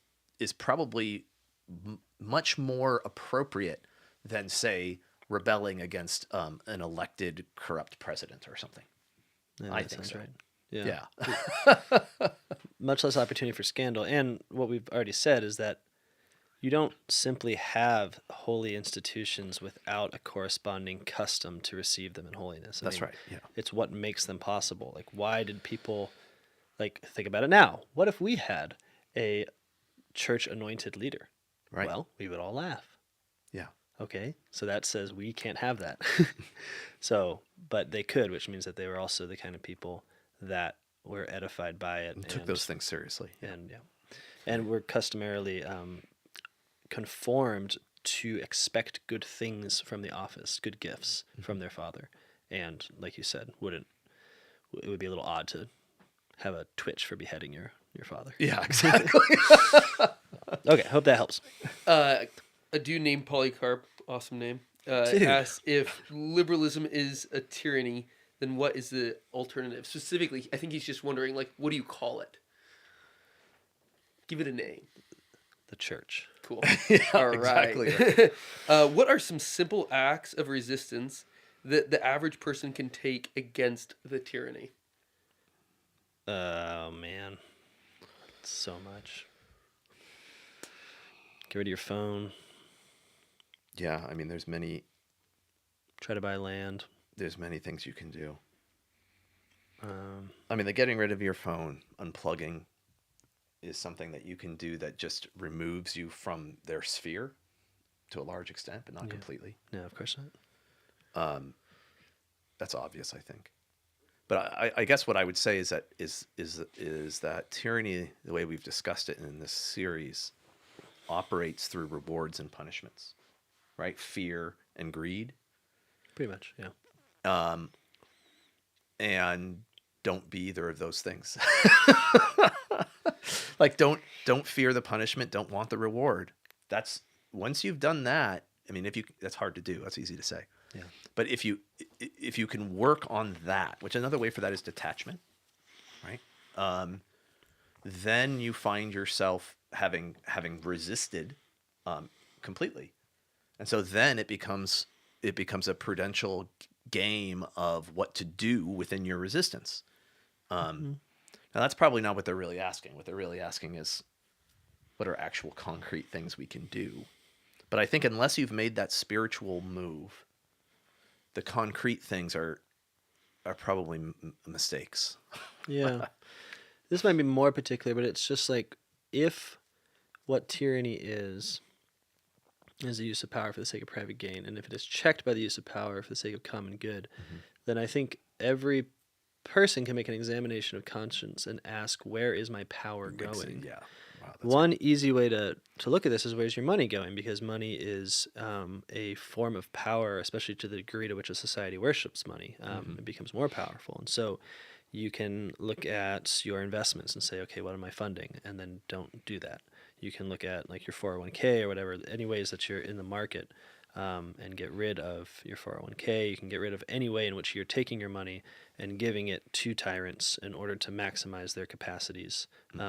probably much more appropriate than, say, rebelling against an elected corrupt president or something. Yeah, I that think sounds so. right. Yeah. Much less opportunity for scandal. And what we've already said is that you don't simply have holy institutions without a corresponding custom to receive them in holiness. That's right. Yeah. It's what makes them possible. Like, why did people, think about it now. What if we had a church anointed leader? Right. Well, we would all laugh. Yeah. Okay, so that says we can't have that. But they could, which means that they were also the kind of people that were edified by it And took those things seriously. and were customarily conformed to expect good things from the office, good gifts from their father. And like you said, it would be a little odd to have a twitch for beheading your father. Yeah, exactly. Okay, hope that helps. A dude named Polycarp, awesome name, asks if liberalism is a tyranny, then what is the alternative? Specifically, I think he's just wondering, what do you call it? Give it a name. The church. Cool. Yeah, All right. exactly. What are some simple acts of resistance that the average person can take against the tyranny? Oh, man. So much. Get rid of your phone. Yeah, I mean, there's many things you can do. I mean, the getting rid of your phone, unplugging, is something that you can do that just removes you from their sphere to a large extent, but not completely. No, of course not. That's obvious, I think. But I guess what I would say is that tyranny, the way we've discussed it in this series, operates through rewards and punishments, right? Fear and greed. Pretty much, yeah. And don't be either of those things. Don't fear the punishment, don't want the reward. That's once you've done that, I mean, that's hard to do. That's easy to say. Yeah. But if you can work on that, which another way for that is detachment, right? Then you find yourself having resisted completely, and so then it becomes a prudential game of what to do within your resistance. Now that's probably not what they're really asking. What they're really asking is, what are actual concrete things we can do? But I think unless you've made that spiritual move, the concrete things are probably mistakes. Yeah. This might be more particular, but it's just like, if what tyranny is the use of power for the sake of private gain, and if it is checked by the use of power for the sake of common good, then I think every person can make an examination of conscience and ask, where is my power going? Yeah. Wow, that's One easy way to look at this is, where's your money going? Because money is a form of power, especially to the degree to which a society worships money. It becomes more powerful. And so you can look at your investments and say, okay, what am I funding? And then don't do that. You can look at like your 401k or whatever, any ways that you're in the market, and get rid of your 401k. You can get rid of any way in which you're taking your money and giving it to tyrants in order to maximize their capacities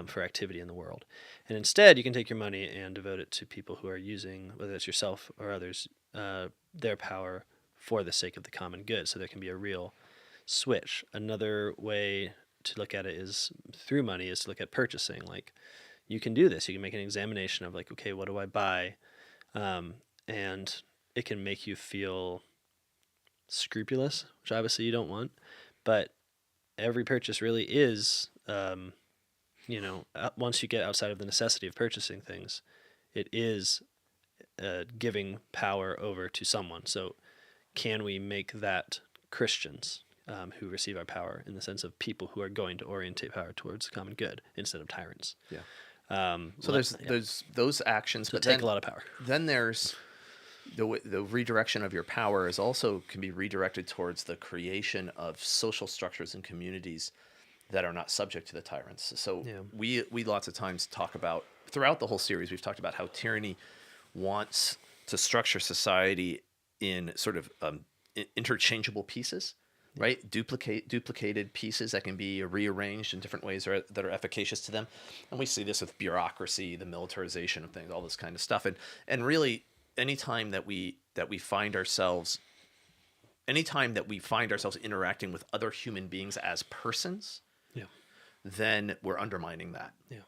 for activity in the world. And instead, you can take your money and devote it to people who are using, whether it's yourself or others, their power for the sake of the common good. So there can be a real switch. Another way to look at it is through money, is to look at purchasing. Like, you can do this. You can make an examination of like, okay, what do I buy? And it can make you feel scrupulous, which obviously you don't want. But every purchase really is, once you get outside of the necessity of purchasing things, it is giving power over to someone. So can we make that Christians who receive our power, in the sense of people who are going to orientate power towards the common good instead of tyrants? Yeah. So there's those actions, So but take a lot of power. Then there's the redirection of your power is also can be redirected towards the creation of social structures and communities that are not subject to the tyrants. So we lots of times talk about, throughout the whole series, we've talked about how tyranny wants to structure society in sort of interchangeable pieces. Right? Duplicated pieces that can be rearranged in different ways that are efficacious to them. And we see this with bureaucracy, the militarization of things, all this kind of stuff. And really, anytime that we find ourselves interacting with other human beings as persons, then we're undermining that. Yeah.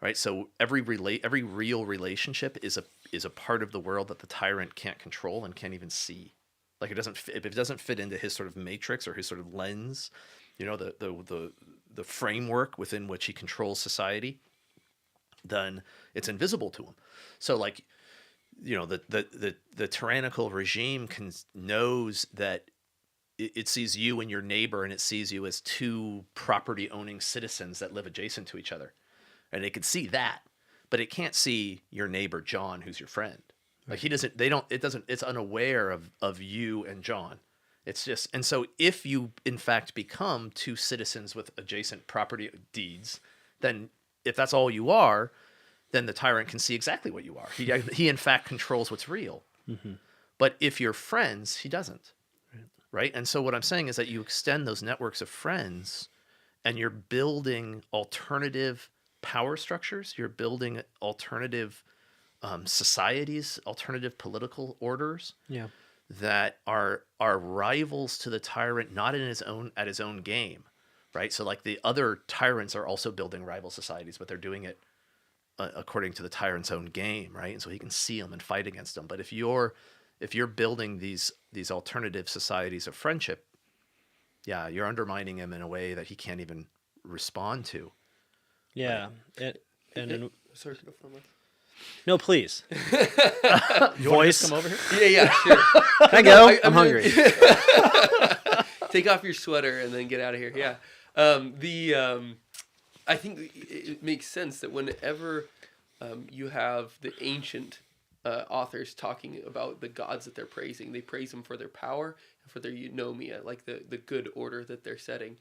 Right? So every real relationship is a part of the world that the tyrant can't control and can't even see. Like, if it doesn't fit into his sort of matrix or his sort of lens, the framework within which he controls society, then it's invisible to him. So, like, the tyrannical regime knows that it sees you and your neighbor, and it sees you as two property-owning citizens that live adjacent to each other, and it can see that, but it can't see your neighbor John, who's your friend. Like, it's unaware of you and John. It's just, and so if you in fact become two citizens with adjacent property deeds, then if that's all you are, then the tyrant can see exactly what you are. He in fact controls what's real. Mm-hmm. But if you're friends, he doesn't. Right? And so what I'm saying is that you extend those networks of friends, and you're building alternative power structures. You're building alternative societies, alternative political orders, that are rivals to the tyrant, not at his own game, right? So like the other tyrants are also building rival societies, but they're doing it according to the tyrant's own game, right? And so he can see them and fight against them. But if you're building these alternative societies of friendship, you're undermining him in a way that he can't even respond to. Yeah, right? and sorry to go for a moment. No, please. Voice, come over here. Yeah, sure. Can I go? I'm hungry. Take off your sweater and then get out of here. Yeah. I think it makes sense that whenever you have the ancient authors talking about the gods that they're praising, they praise them for their power and for their eunomia, like the good order that they're setting.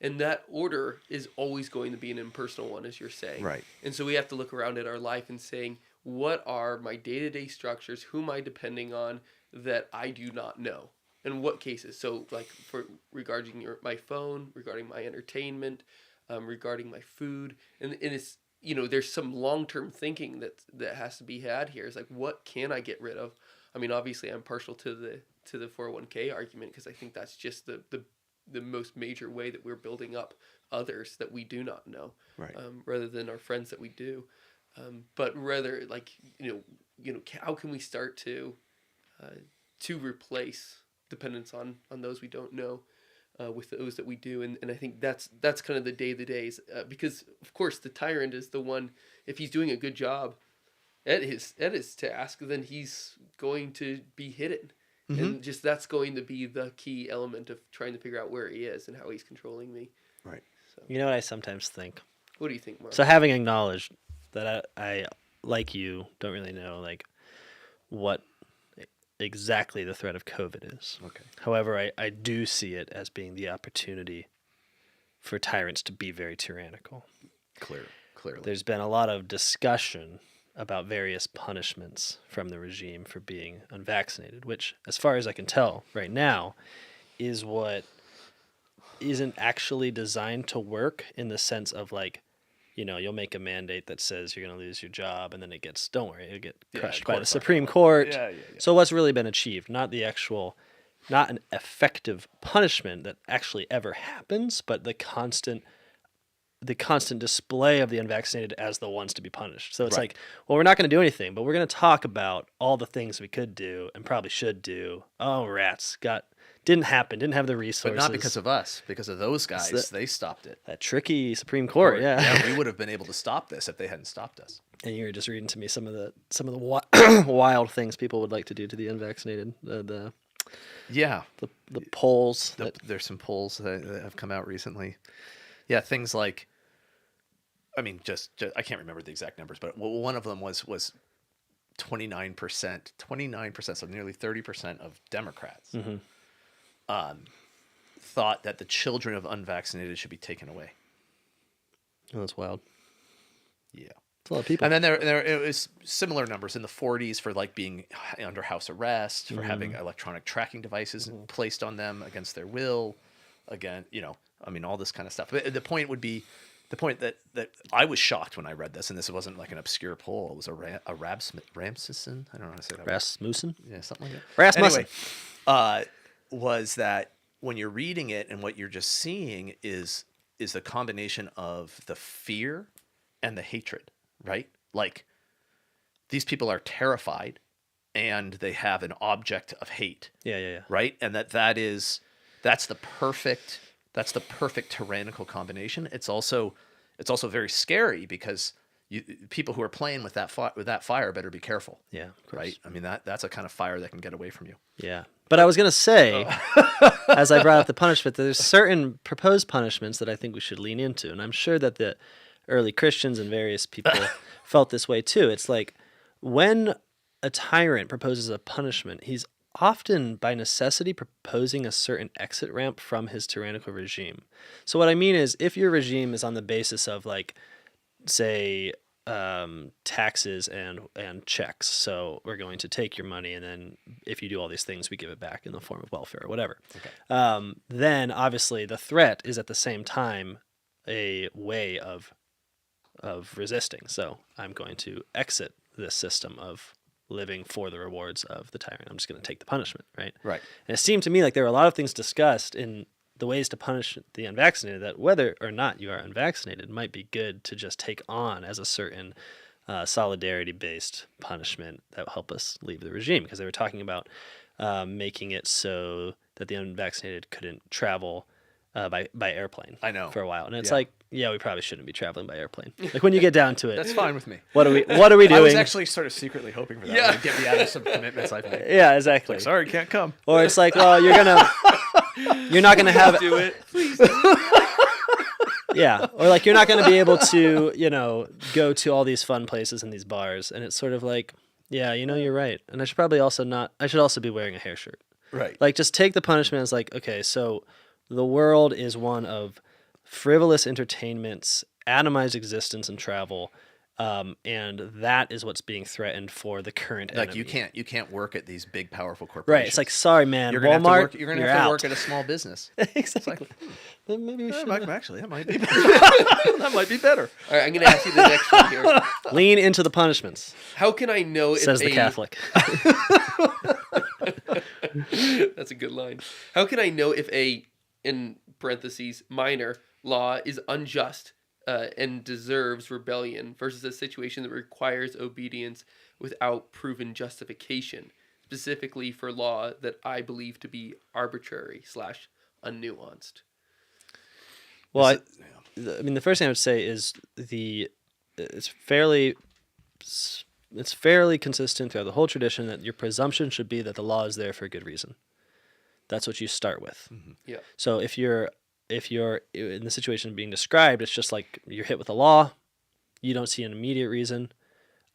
And that order is always going to be an impersonal one, as you're saying. Right. And so we have to look around at our life and saying, what are my day-to-day structures? Who am I depending on that I do not know? In what cases? So, like, regarding my phone, regarding my entertainment, regarding my food. And it's, there's some long-term thinking that has to be had here. It's like, what can I get rid of? I mean, obviously, I'm partial to the 401k argument, because I think that's just the most major way that we're building up others that we do not know, right? Rather than our friends that we do. But rather, like, how can we start to replace dependence on those we don't know with those that we do, and I think that's kind of the day-to-days, because of course the tyrant is the one, if he's doing a good job at his task, then he's going to be hidden. And just that's going to be the key element of trying to figure out where he is and how he's controlling me. Right. So, you know what I sometimes think? What do you think, Marc? So having acknowledged that I like you, don't really know like what exactly the threat of COVID is. Okay. However, I do see it as being the opportunity for tyrants to be very tyrannical. Clearly. There's been a lot of discussion about various punishments from the regime for being unvaccinated, which, as far as I can tell right now, is what isn't actually designed to work, in the sense of like, you'll make a mandate that says you're going to lose your job, and then don't worry, it'll get crushed by the Supreme Court. Yeah. So what's really been achieved, not an effective punishment that actually ever happens, but the constant display of the unvaccinated as the ones to be punished. So it's like, well, we're not going to do anything, but we're going to talk about all the things we could do and probably should do. Oh, rats, didn't happen, didn't have the resources. But not because of us, because of those guys. They stopped it. That tricky Supreme Court, yeah. Yeah, we would have been able to stop this if they hadn't stopped us. And you were just reading to me some of the wild things people would like to do to the unvaccinated. The polls. There's some polls that have come out recently. Yeah, things like, I mean, just I can't remember the exact numbers, but one of them was 29%, so nearly 30% of Democrats thought that the children of unvaccinated should be taken away. Oh, that's wild. Yeah. It's a lot of people. And then there it was similar numbers in the 40s for like being under house arrest, for having electronic tracking devices placed on them against their will. Again, all this kind of stuff. But the point that I was shocked when I read this, and this wasn't like an obscure poll. It was Ramsison. I don't know how to say that. Rasmussen? Yeah, something like that. Rasmussen. Anyway, was that when you're reading it and what you're just seeing is the combination of the fear and the hatred, right? Like, these people are terrified and they have an object of hate. Yeah. Right? And that's the perfect tyrannical combination. It's also very scary, because people who are playing with that fire better be careful. Yeah, of course. Right? I mean, that's a kind of fire that can get away from you. Yeah. But I was going to say, as I brought up the punishment, there's certain proposed punishments that I think we should lean into. And I'm sure that the early Christians and various people felt this way too. It's like, when a tyrant proposes a punishment, he's often by necessity proposing a certain exit ramp from his tyrannical regime. So what I mean is, if your regime is on the basis of, like, say, taxes and checks, so we're going to take your money, and then if you do all these things, we give it back in the form of welfare or whatever. Okay. Then obviously the threat is at the same time a way of resisting. So I'm going to exit this system of living for the rewards of the tyrant. I'm just going to take the punishment, right? Right. And it seemed to me like there were a lot of things discussed in the ways to punish the unvaccinated, that whether or not you are unvaccinated might be good to just take on as a certain solidarity-based punishment that will help us leave the regime. Because they were talking about making it so that the unvaccinated couldn't travel by airplane. I know. For a while. And it's like, yeah, we probably shouldn't be traveling by airplane. Like, when you get down to it. That's fine with me. What are we doing? I was actually sort of secretly hoping for that. Yeah. To get me out of some commitments I've made. Yeah, exactly. Like, sorry, can't come. Or it's like, well, you're not gonna have Do it. Please. Yeah, or like, you're not gonna be able to, go to all these fun places and these bars, and it's sort of like, yeah, you're right, and I should also be wearing a hair shirt. Right. Like, just take the punishment as like, okay, so the world is one of frivolous entertainments, atomized existence, and travel. And that is what's being threatened for the current enemy. Like, you can't work at these big, powerful corporations. Right. It's like, sorry, man, you're gonna Walmart, you're gonna have to work at a small business. Exactly. Then maybe we should Actually, that might be better. That might be better. All right, I'm going to ask you the next one here. lean into the punishments. How can I know if Says the Catholic. That's a good line. How can I know if a, in parentheses, minor law is unjust and deserves rebellion versus a situation that requires obedience without proven justification, specifically for law that I believe to be arbitrary / unnuanced. Well, I mean, the first thing I would say is it's fairly consistent throughout the whole tradition that your presumption should be that the law is there for a good reason. That's what you start with. Yeah. So if you're in the situation being described, it's just like you're hit with a law, you don't see an immediate reason.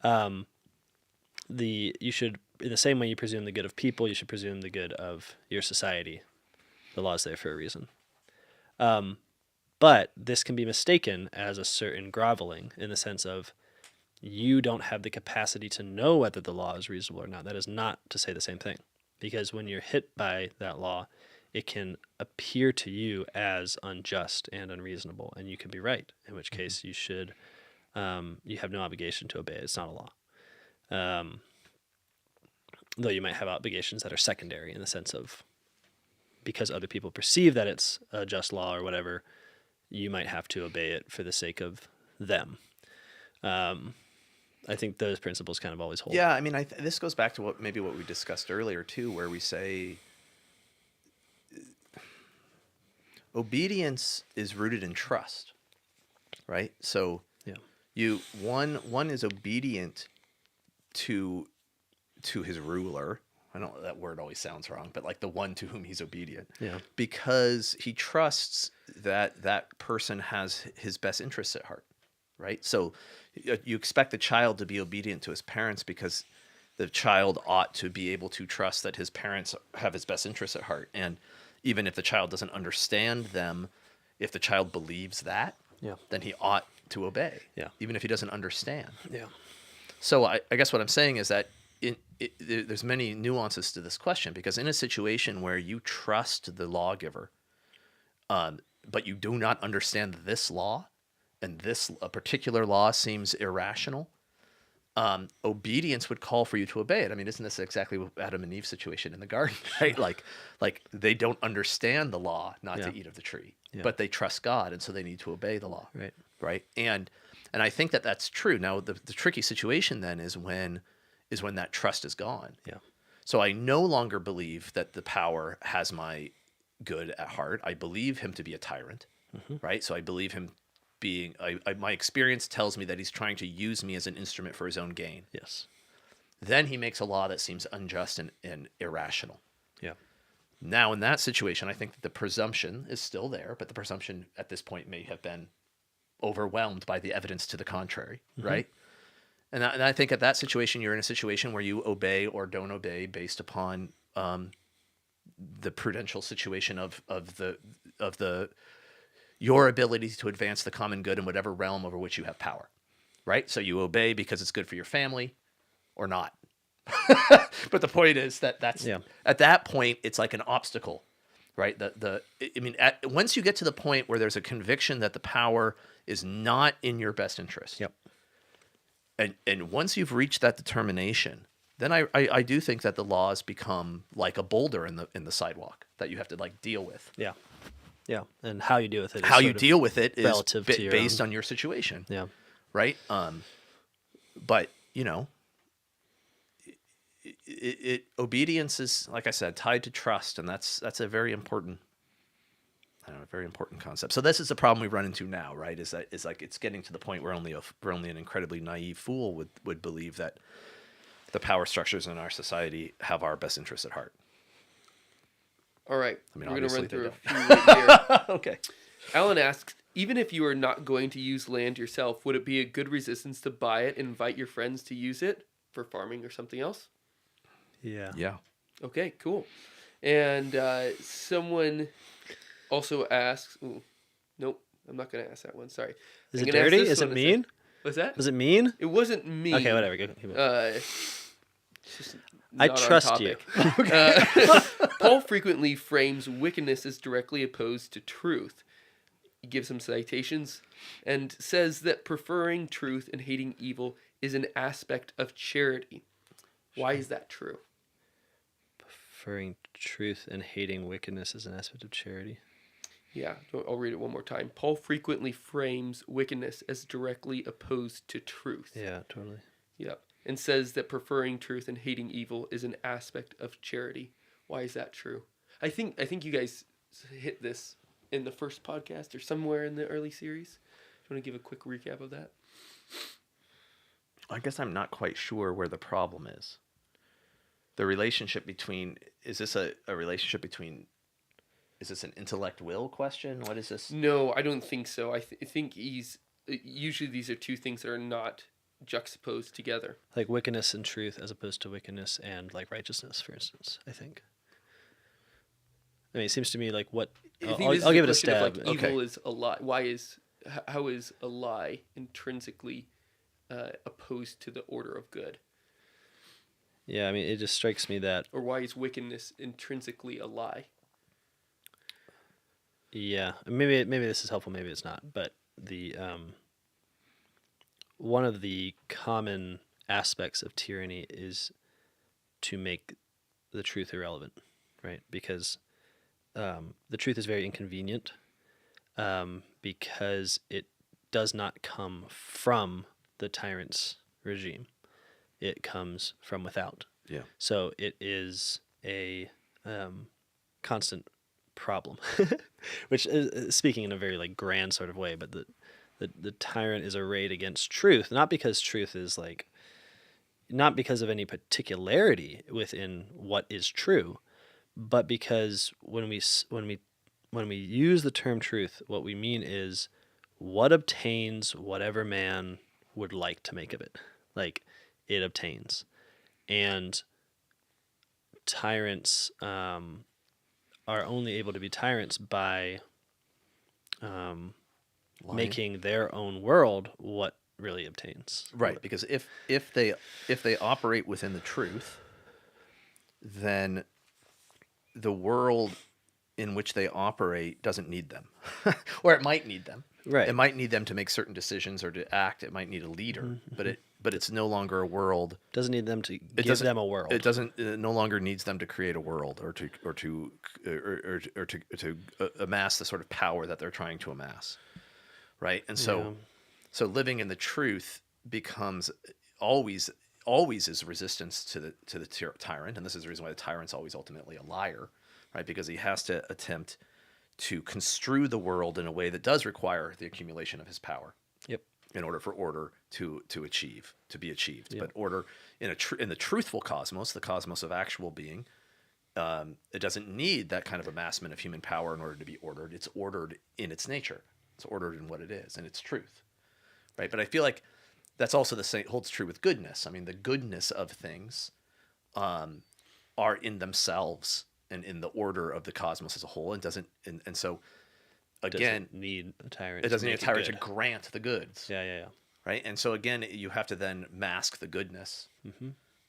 You should, in the same way you presume the good of people, you should presume the good of your society. The law is there for a reason. But this can be mistaken as a certain groveling in the sense of you don't have the capacity to know whether the law is reasonable or not. That is not to say the same thing. Because when you're hit by that law, it can appear to you as unjust and unreasonable, and you can be right, in which case you should, you have no obligation to obey it. It's not a law. Though you might have obligations that are secondary in the sense of because other people perceive that it's a just law or whatever, you might have to obey it for the sake of them. I think those principles kind of always hold. Yeah, I mean, this goes back to what we discussed earlier too, where we say obedience is rooted in trust, right? So one is obedient to his ruler. I don't know, that word always sounds wrong, but like the one to whom he's obedient. Yeah. Because he trusts that person has his best interests at heart, right? So you expect the child to be obedient to his parents because the child ought to be able to trust that his parents have his best interests at heart. And even if the child doesn't understand them, if the child believes that, then he ought to obey, even if he doesn't understand. Yeah. So I guess what I'm saying is that there's many nuances to this question, because in a situation where you trust the lawgiver, but you do not understand this law, and a particular law seems irrational, obedience would call for you to obey it. I mean, isn't this exactly what Adam and Eve's situation in the garden, right? like they don't understand the law not to eat of the tree, but they trust God, and so they need to obey the law, right? And I think that that's true. Now, the tricky situation then is when that trust is gone. Yeah. So I no longer believe that the power has my good at heart. I believe him to be a tyrant, right? So I believe him being, my experience tells me that he's trying to use me as an instrument for his own gain. Yes. Then he makes a law that seems unjust and irrational. Yeah. Now, in that situation, I think that the presumption is still there, but the presumption at this point may have been overwhelmed by the evidence to the contrary, right? And I think at that situation, you're in a situation where you obey or don't obey based upon the prudential situation of your ability to advance the common good in whatever realm over which you have power, right? So you obey because it's good for your family, or not. But the point is that's at that point it's like an obstacle, right? Once you get to the point where there's a conviction that the power is not in your best interest. Yep. And once you've reached that determination, then I do think that the laws become like a boulder in the sidewalk that you have to like deal with. Yeah. Yeah. And how you deal with it. How you deal with it is relative to your based own. on your situation. Yeah. Right. But obedience is, like I said, tied to trust, and that's a very important. I don't know, a very important concept. So this is the problem we run into now, right? Is like it's getting to the point where only an incredibly naive fool would believe that the power structures in our society have our best interests at heart. All right, I mean, we're going to run obviously through they a few right here. Okay. Alan asks, even if you are not going to use land yourself, would it be a good resistance to buy it and invite your friends to use it for farming or something else? Yeah. Yeah. Okay, cool. And someone also asks, nope, I'm not going to ask that one. Sorry. Is I'm it gonna ask dirty? this Is it one mean? What's that? Was it mean? It wasn't mean. Okay, whatever. Go. Keep going. It's just I not on trust you. topic. Paul frequently frames wickedness as directly opposed to truth. He gives some citations and says that preferring truth and hating evil is an aspect of charity. Why is that true? Preferring truth and hating wickedness is an aspect of charity. Yeah, I'll read it one more time. Paul frequently frames wickedness as directly opposed to truth. Yeah, totally. Yep. and says that preferring truth and hating evil is an aspect of charity. Why is that true? I think you guys hit this in the first podcast or somewhere in the early series. Do you want to give a quick recap of that? I guess I'm not quite sure where the problem is. The relationship between, is this a relationship between, is this an intellect will question? What is this? No, I don't think so. I think usually these are two things that are not juxtaposed together. Like wickedness and truth as opposed to wickedness and like righteousness, for instance, I think. I mean, it seems to me like what, I'll give it a stab. Like evil is a lie. How is a lie intrinsically opposed to the order of good? Yeah, I mean, it just strikes me that... Or why is wickedness intrinsically a lie? Yeah, maybe this is helpful, maybe it's not. But the one of the common aspects of tyranny is to make the truth irrelevant, right? Because the truth is very inconvenient because it does not come from the tyrant's regime. It comes from without. Yeah. So it is a constant problem, which is speaking in a very like grand sort of way. But the tyrant is arrayed against truth, not because truth is like, not because of any particularity within what is true, but because when we use the term truth, what we mean is what obtains whatever man would like to make of it. Like, it obtains. And tyrants are only able to be tyrants by making their own world what really obtains. Right, because if they operate within the truth, then the world in which they operate doesn't need them. Or it might need them. Right. It might need them to make certain decisions or to act. It might need a leader, Mm-hmm. but it's no longer a world. Doesn't need them to give them a world. It no longer needs them to create a world or to amass the sort of power that they're trying to amass, right? And so living in the truth becomes always is resistance to the tyrant, and this is the reason why the tyrant's always ultimately a liar, right? Because he has to attempt to construe the world in a way that does require the accumulation of his power. Yep. In order for order to be achieved. Yep. But order in the truthful cosmos, the cosmos of actual being, it doesn't need that kind of amassment of human power in order to be ordered. It's ordered in its nature. It's ordered in what it is, in its truth, right? But I feel like that's also the same holds true with goodness. I mean, the goodness of things are in themselves and in the order of the cosmos as a whole, and so again, doesn't need a tyrant. It doesn't need a tyrant to good. grant the goods. Yeah. Right, and so again, you have to then mask the goodness,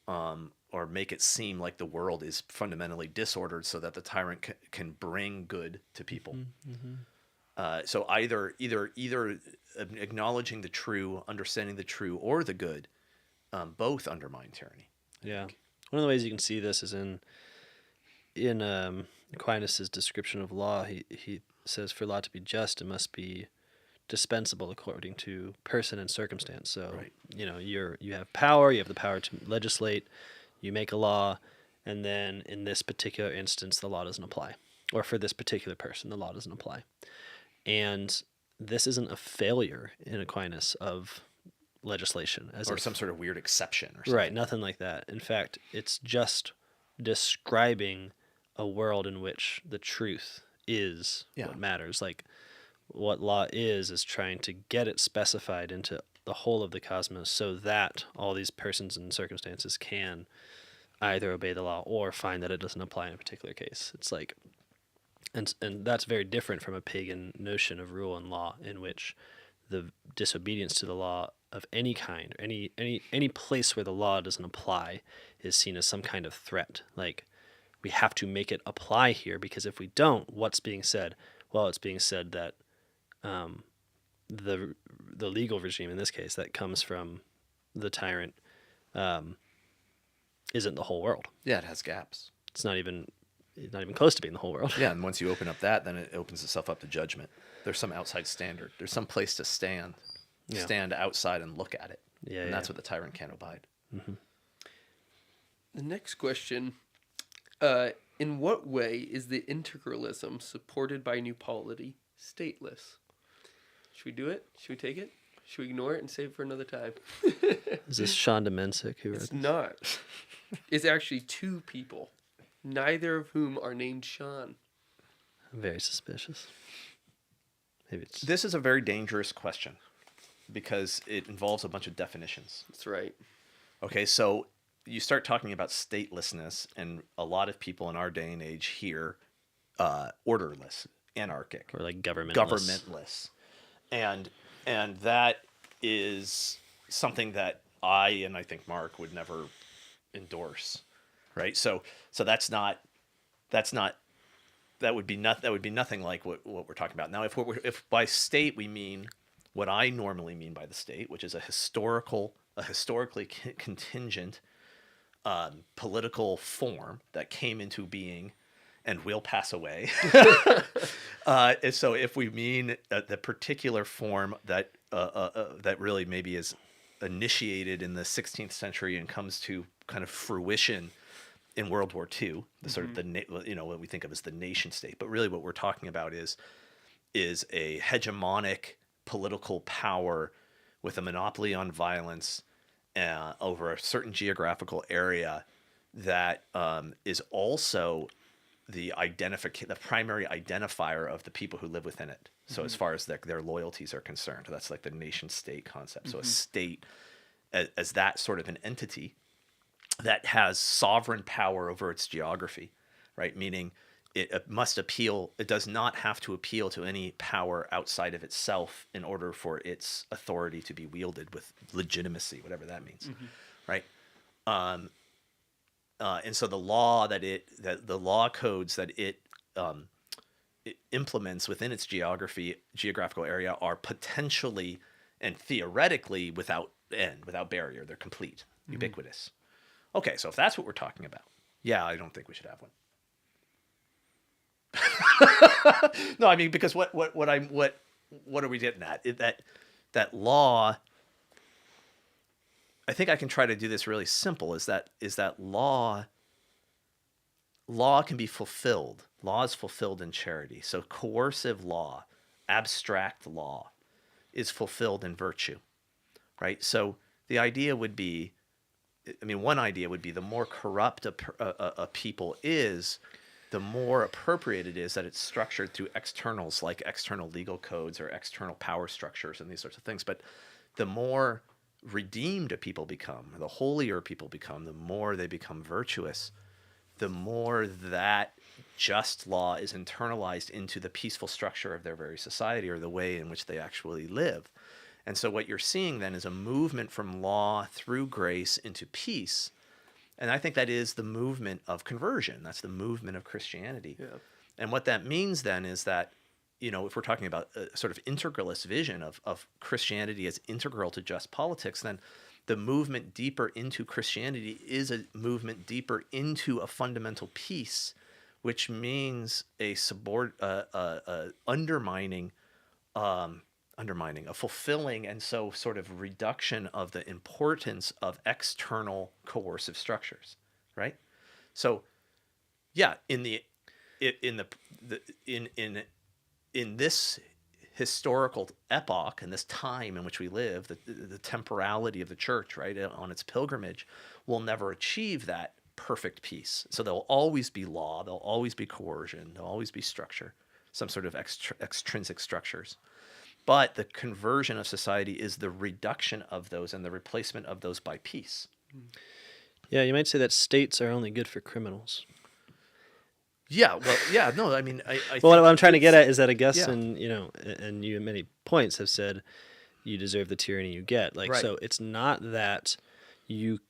or make it seem like the world is fundamentally disordered, so that the tyrant can bring good to people. So either acknowledging the true, understanding the true, or the good, both undermine tyranny. Yeah. One of the ways you can see this is in Aquinas' description of law. He says, for law to be just, it must be dispensable according to person and circumstance. So, Right. You have power, you have the power to legislate, you make a law, and then in this particular instance, the law doesn't apply. Or for this particular person, the law doesn't apply. And this isn't a failure in Aquinas of legislation. Or some sort of weird exception or something. Right, nothing like that. In fact, it's just describing a world in which the truth is what matters. Like, what law is trying to get it specified into the whole of the cosmos so that all these persons and circumstances can either obey the law or find that it doesn't apply in a particular case. It's like, and that's very different from a pagan notion of rule and law, in which the disobedience to the law of any kind, or any place where the law doesn't apply, is seen as some kind of threat. Like, we have to make it apply here, because if we don't, what's being said? Well, it's being said that the legal regime, in this case, that comes from the tyrant, isn't the whole world. Yeah, it has gaps. It's not even close to being the whole world. Yeah, and once you open up that, then it opens itself up to judgment. There's some outside standard. There's some place to stand outside and look at it. Yeah, and that's what the tyrant can't abide. The next question, in what way is the integralism supported by new polity stateless? Should we do it? Should we take it? Should we ignore it and save it for another time? Is this Sean Domensic who wrote It's this? not. It's actually two people, neither of whom are named Sean. I'm very suspicious. Maybe it's This is a very dangerous question because it involves a bunch of definitions. That's right. Okay, so you start talking about statelessness, and a lot of people in our day and age hear orderless, anarchic, or like governmentless, and that is something that I think Marc would never endorse, right? So that would be nothing like what we're talking about now. If by state we mean what I normally mean by the state, which is a historically contingent political form that came into being and will pass away. And so if we mean the particular form that really maybe is initiated in the 16th century and comes to kind of fruition in World War II, the sort of what we think of as the nation state, but really what we're talking about is a hegemonic political power with a monopoly on violence over a certain geographical area that is also the primary identifier of the people who live within it. So as far as their loyalties are concerned, that's like the nation state concept. So a state as that sort of an entity that has sovereign power over its geography, right? Meaning it does not have to appeal to any power outside of itself in order for its authority to be wielded with legitimacy, whatever that means, right? And so the law codes that it implements within its geographical area are potentially and theoretically without end, without barrier. They're complete, ubiquitous. Okay, so if that's what we're talking about, yeah, I don't think we should have one. No, I mean, because what are we getting at? That law, I think I can try to do this really simple, is that law can be fulfilled. Law is fulfilled in charity. So coercive law, abstract law, is fulfilled in virtue, right? So the idea would be, one idea would be the more corrupt a people is, the more appropriate it is that it's structured through externals like external legal codes or external power structures and these sorts of things. But the more redeemed a people become, the holier people become, the more they become virtuous, the more that just law is internalized into the peaceful structure of their very society or the way in which they actually live. And so what you're seeing then is a movement from law through grace into peace. And I think that is the movement of conversion. That's the movement of Christianity. Yeah. And what that means then is that, if we're talking about a sort of integralist vision of Christianity as integral to just politics, then the movement deeper into Christianity is a movement deeper into a fundamental peace, which means a undermining, a fulfilling, and so sort of reduction of the importance of external coercive structures, right? So, yeah, in this historical epoch, in this time in which we live, the temporality of the church, right, on its pilgrimage, will never achieve that perfect peace. So there'll always be law, there'll always be coercion, there'll always be structure, some sort of extrinsic structures. But the conversion of society is the reduction of those and the replacement of those by peace. Yeah, you might say that states are only good for criminals. Yeah, well, yeah, no, I mean, I well, what I'm trying to get at is that Augustine, yeah. And you at many points have said you deserve the tyranny you get. Like, right. So it's not that you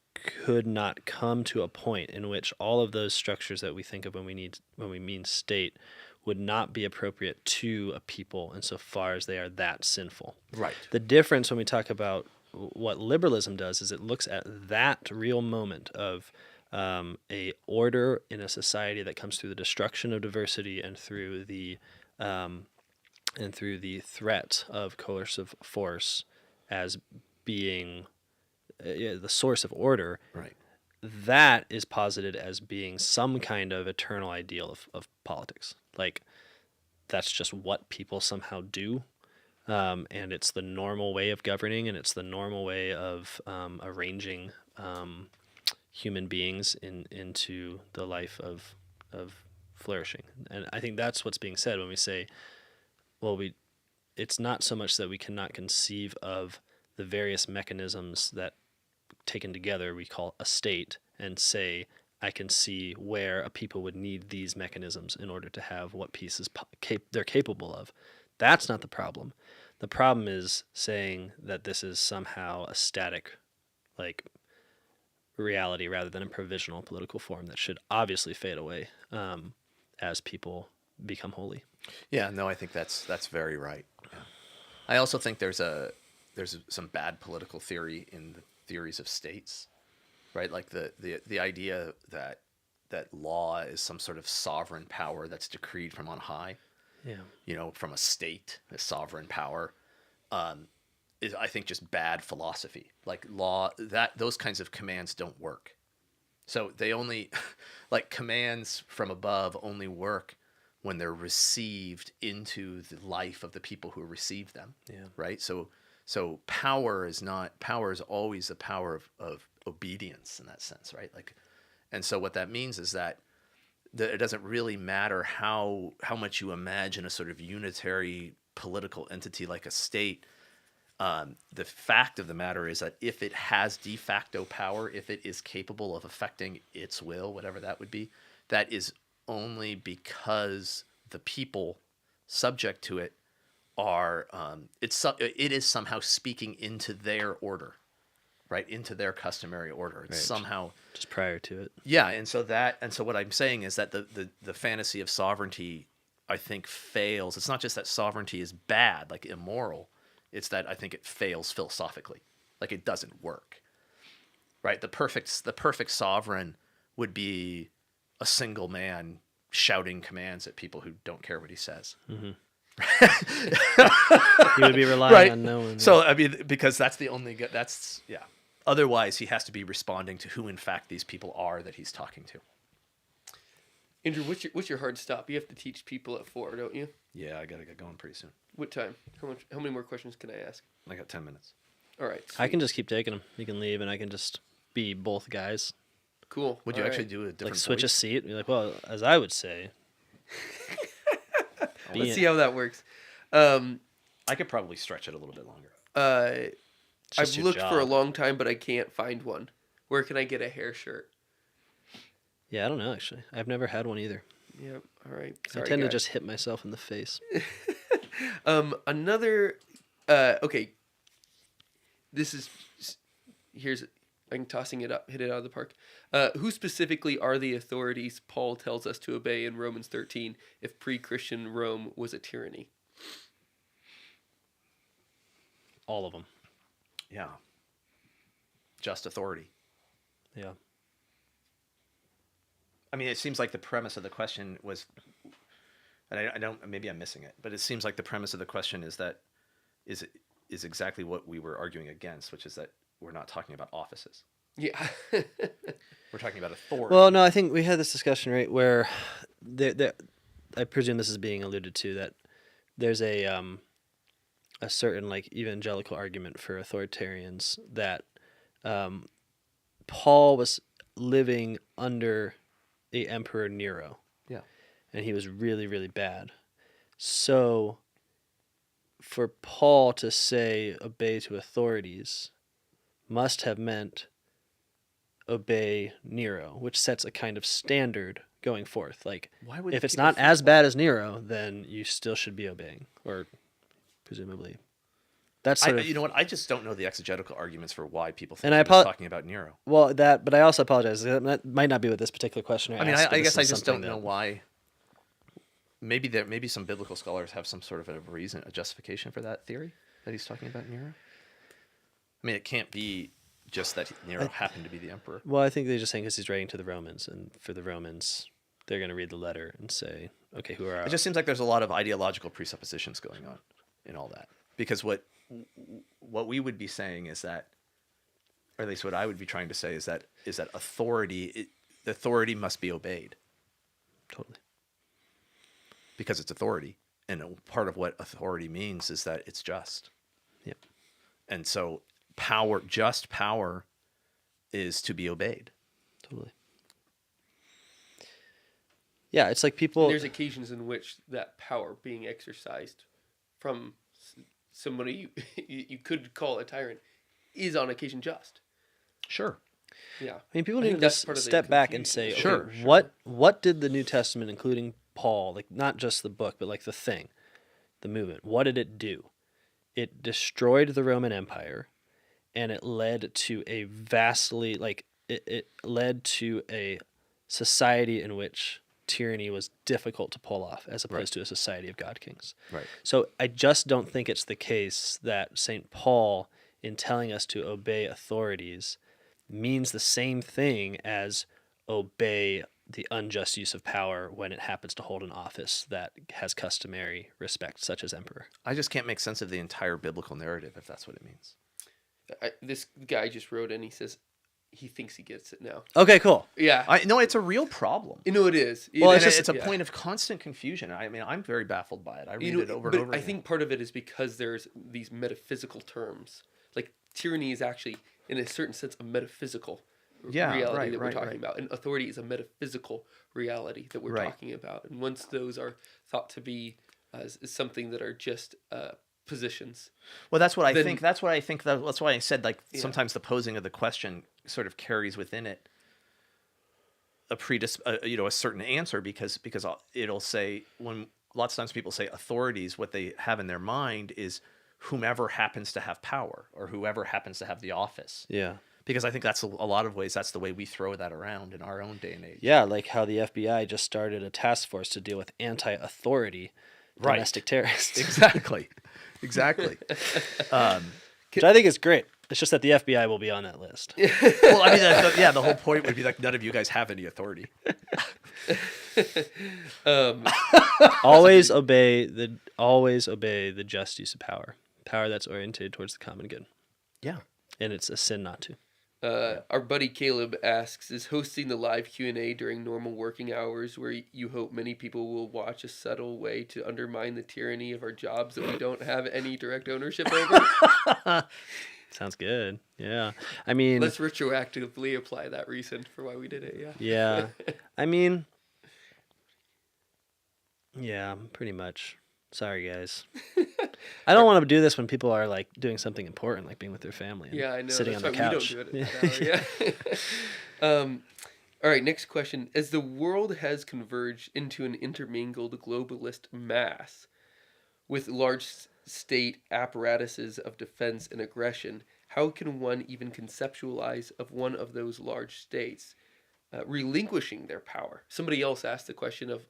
could not come to a point in which all of those structures that we think of when we mean state would not be appropriate to a people insofar as they are that sinful. Right. The difference when we talk about what liberalism does is it looks at that real moment of a order in a society that comes through the destruction of diversity and through the threat of coercive force as being the source of order, Right. that is posited as being some kind of eternal ideal of politics. Like, that's just what people somehow do. And it's the normal way of governing, and it's the normal way of arranging human beings into the life of flourishing. And I think that's what's being said when we say, well, it's not so much that we cannot conceive of the various mechanisms that, taken together, we call a state, and say, I can see where a people would need these mechanisms in order to have what pieces they're capable of. That's not the problem. The problem is saying that this is somehow a static, like, reality rather than a provisional political form that should obviously fade away as people become holy. Yeah, no, I think that's very right. Yeah. I also think there's some bad political theory in the theories of states, right? Like the idea that law is some sort of sovereign power that's decreed from on high. Yeah. From a state, a sovereign power, is, I think, just bad philosophy. Like law, those kinds of commands don't work. So they only, like, commands from above only work when they're received into the life of the people who receive them. Yeah. Right. So power is always a power of obedience in that sense, right? Like, and so what that means is that it doesn't really matter how much you imagine a sort of unitary political entity like a state. The fact of the matter is that if it has de facto power, if it is capable of affecting its will, whatever that would be, that is only because the people subject to it are it is somehow speaking into their order, right? Into their customary order. It's somehow just prior to it. Yeah, and so what I'm saying is that the fantasy of sovereignty, I think, fails. It's not just that sovereignty is bad, like immoral. It's that I think it fails philosophically. Like, it doesn't work. Right? The perfect sovereign would be a single man shouting commands at people who don't care what he says. Mm-hmm. He would be relying on no one. So, I mean, because that's the only yeah. Otherwise, he has to be responding to who, in fact, these people are that he's talking to. Andrew, what's your hard stop? You have to teach people at 4, don't you? Yeah, I gotta get going pretty soon. What time? How many more questions can I ask? I got 10 minutes. All right. I can just keep taking them. You can leave, and I can just be both guys. Cool. Would you actually do a different switch a voice? seat? Be like, well, as I would say. Let's see how that works. I could probably stretch it a little bit longer. I've looked for a long time, but I can't find one. Where can I get a hair shirt? Yeah, I don't know, actually. I've never had one either. Yep. All right. I Sorry, tend to guys. just hit myself in the face. Okay. I'm tossing it up, hit it out of the park. Who specifically are the authorities Paul tells us to obey in Romans 13 if pre-Christian Rome was a tyranny? All of them. Yeah. Just authority. Yeah. I mean, it seems like the premise of the question was, and I don't, maybe I'm missing it, but it seems like the premise of the question is is exactly what we were arguing against, which is that we're not talking about offices. Yeah. We're talking about authority. Well, no, I think we had this discussion, right, where I presume this is being alluded to, that there's a certain, like, evangelical argument for authoritarians that Paul was living under the Emperor Nero. Yeah. And he was really, really bad. So for Paul to say obey to authorities must have meant obey Nero, which sets a kind of standard going forth. Like, if it's not as bad as Nero, then you still should be obeying, or presumably. That's sort of, you know what? I just don't know the exegetical arguments for why people think And I he was talking about Nero. well, but I also apologize. That might not be what this particular question I mean, asked, but I this guess I is just something don't know that- why. Maybe some biblical scholars have some sort of a reason, a justification for that theory that he's talking about Nero. I mean, it can't be just that Nero happened to be the emperor. Well, I think they're just saying because he's writing to the Romans, and for the Romans, they're going to read the letter and say, okay, who are... It just seems like there's a lot of ideological presuppositions going on in all that. Because what we would be saying is that or at least what I would be trying to say is that authority, the authority must be obeyed. Totally. Because it's authority. And part of what authority means is that it's just. Yep. And so just power is to be obeyed. Totally. Yeah, it's like people... There's occasions in which that power being exercised from somebody you could call a tyrant is on occasion just. Sure. Yeah. I mean, people need to just step back and say, okay, Sure. what did the New Testament, including Paul, like not just the book, but like the thing, the movement, what did it do? It destroyed the Roman Empire, and it led to a vastly, like, it led to a society in which tyranny was difficult to pull off as opposed to a society of God kings. Right. So I just don't think it's the case that St. Paul, in telling us to obey authorities, means the same thing as obey the unjust use of power when it happens to hold an office that has customary respect, such as emperor. I just can't make sense of the entire biblical narrative if that's what it means. This guy just wrote in, he says he thinks he gets it now. Okay, cool. Yeah. No, it's a real problem. You know it is. Well, it's a point of constant confusion. I mean, I'm very baffled by it. I read it over and over I again. think part of it is because there's these metaphysical terms. Like tyranny is actually, in a certain sense, a metaphysical reality that we're talking about. And authority is a metaphysical reality that we're talking about. And once those are thought to be as something that are just positions. Well, that's what I think. That's why I said, like, sometimes the posing of the question sort of carries within it a certain answer because it'll say, when lots of times people say authorities, what they have in their mind is whomever happens to have power or whoever happens to have the office. Yeah. Because I think that's a lot of ways, that's the way we throw that around in our own day and age. Yeah, like how the FBI just started a task force to deal with anti-authority domestic terrorists. Exactly. Which I think is great. It's just that the FBI will be on that list. Well, I mean, the whole point would be like none of you guys have any authority. Always obey the just use of power. Power that's oriented towards the common good. Yeah. And it's a sin not to. Our buddy Caleb asks, is hosting the live Q&A during normal working hours where you hope many people will watch a subtle way to undermine the tyranny of our jobs that we don't have any direct ownership over? Sounds good. Yeah. I mean... Let's retroactively apply that reason for why we did it, yeah. Yeah. I mean... Yeah, pretty much. Sorry, guys. I don't want to do this when people are like doing something important, like being with their family. And I know. Sitting That's on the why couch. we don't do it now, yeah. All right, next question. As the world has converged into an intermingled globalist mass with large state apparatuses of defense and aggression, how can one even conceptualize of one of those large states relinquishing their power? Somebody else asked the question of,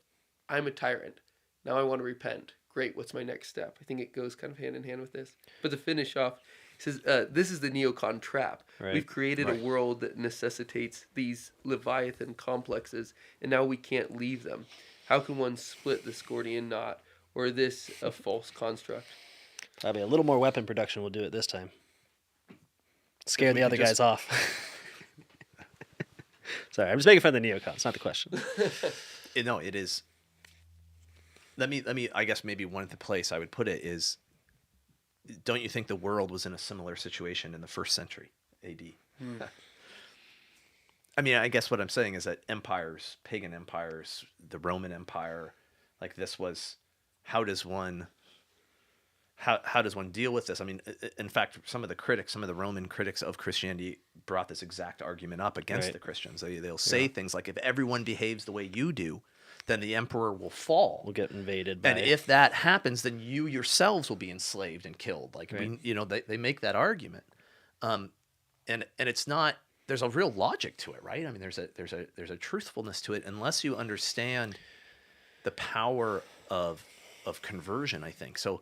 I'm a tyrant. Now I want to repent. Great, what's my next step? I think it goes kind of hand in hand with this. But to finish off, he says, this is the neocon trap. Right. We've created a world that necessitates these Leviathan complexes, and now we can't leave them. How can one split this Gordian knot, or is this a false construct? Probably a little more weapon production will do it this time. Scare the other guys off. Sorry, I'm just making fun of the neocons, not the question. No, it is... Let me. I guess maybe one of the place I would put it is, don't you think the world was in a similar situation in the 1st century A.D.? I mean, I guess what I'm saying is that empires, pagan empires, the Roman Empire, like this was, how does one deal with this? I mean, in fact, some of the Roman critics of Christianity brought this exact argument up against the Christians. They'll say things like, if everyone behaves the way you do, then the emperor will fall. We'll get invaded by... And if that happens, then you yourselves will be enslaved and killed. Like, they make that argument. And it's not, there's a real logic to it, right? I mean, there's a truthfulness to it, unless you understand the power of conversion, I think. So,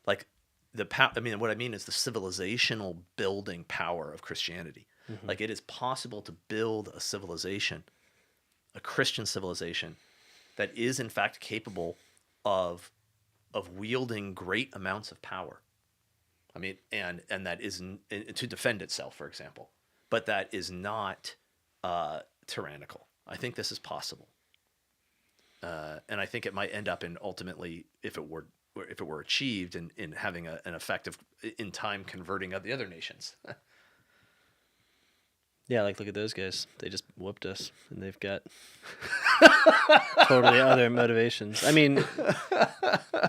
like, what I mean is the civilizational building power of Christianity. Mm-hmm. Like, it is possible to build a civilization, a Christian civilization, that is in fact capable of wielding great amounts of power. I mean, and that is to defend itself, for example. but that is not tyrannical. I think this is possible. And I think it might end up in ultimately, if it were achieved, in having an effect of in time converting of the other nations. Yeah, like look at those guys. They just whooped us, and they've got totally other motivations. I mean,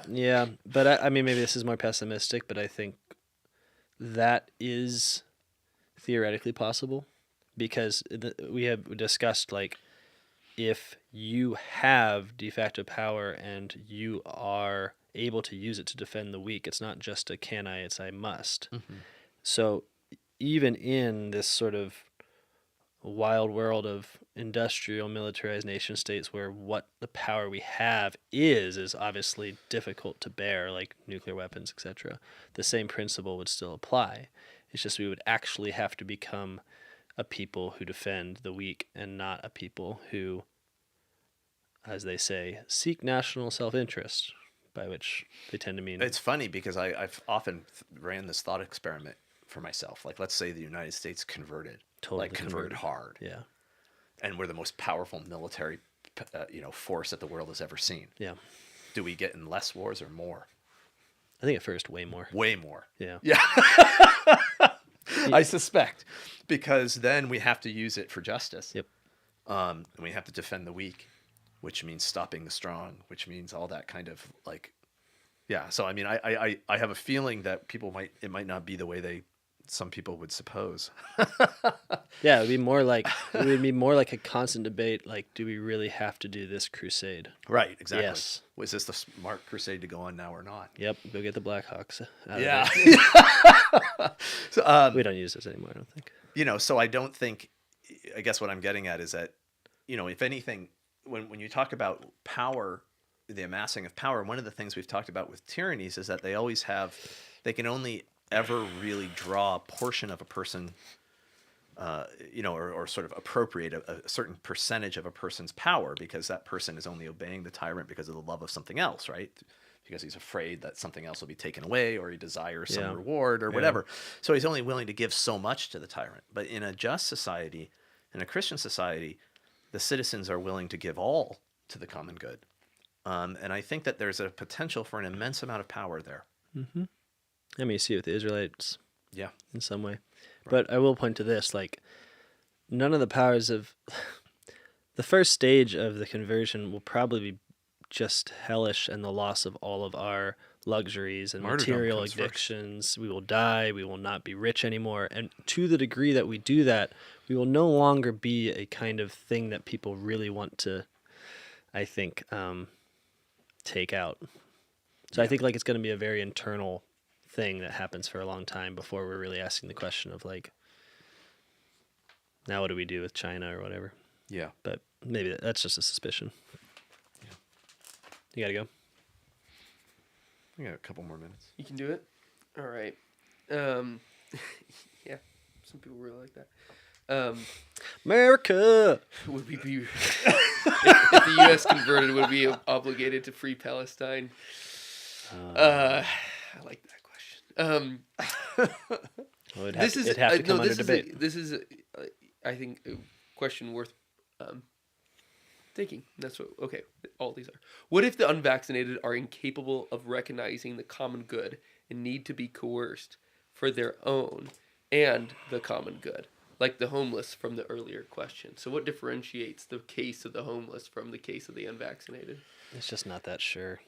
yeah, but I mean, maybe this is more pessimistic, but I think that is theoretically possible because we have discussed, like, if you have de facto power and you are able to use it to defend the weak, it's not just a can I, it's I must. Mm-hmm. So even in this sort of wild world of industrial militarized nation states where what the power we have is obviously difficult to bear, like nuclear weapons, etc., the same principle would still apply. It's just we would actually have to become a people who defend the weak and not a people who, as they say, seek national self-interest, by which they tend to mean... It's funny because I've often ran this thought experiment for myself. Like, let's say the United States converted. Totally converted hard. Yeah. And we're the most powerful military force that the world has ever seen. Yeah. Do we get in less wars or more? I think at first way more. Way more. Yeah. Yeah. I suspect. Because then we have to use it for justice. Yep. And we have to defend the weak, which means stopping the strong, which means all that kind of like, yeah. So, I mean, I have a feeling that it might not be the way some people would suppose. Yeah, it would be more like a constant debate. Like, do we really have to do this crusade? Right, exactly. Yes. Was this the smart crusade to go on now or not? Yep. Go get the Blackhawks. Yeah. So, we don't use this anymore, I don't think. So I don't think. I guess what I'm getting at is that, if anything, when you talk about power, the amassing of power, one of the things we've talked about with tyrannies is that they can only ever really draw a portion of a person, or sort of appropriate a certain percentage of a person's power, because that person is only obeying the tyrant because of the love of something else, right? Because he's afraid that something else will be taken away, or he desires some reward or whatever. So he's only willing to give so much to the tyrant. But in a just society, in a Christian society, the citizens are willing to give all to the common good. And I think that there's a potential for an immense amount of power there. Mm-hmm. I mean, you see it with the Israelites. Yeah. In some way. Right. But I will point to this, like, none of the powers of... the first stage of the conversion will probably be just hellish and the loss of all of our luxuries and material addictions. We will die. We will not be rich anymore. And to the degree that we do that, we will no longer be a kind of thing that people really want to, I think, take out. So I think, like, it's going to be a very internal thing that happens for a long time before we're really asking the question of, like, now what do we do with China or whatever? Yeah. But maybe that's just a suspicion. Yeah. You got to go? We got a couple more minutes. You can do it? All right. Yeah, some people really like that. America! Would we be... if the U.S. converted, would we be obligated to free Palestine? I like that question. Well, it'd have to come under debate. This is, I think, a question worth thinking. That's what. Okay, all these are. What if the unvaccinated are incapable of recognizing the common good and need to be coerced for their own and the common good, like the homeless from the earlier question? So, what differentiates the case of the homeless from the case of the unvaccinated? It's just not that sure.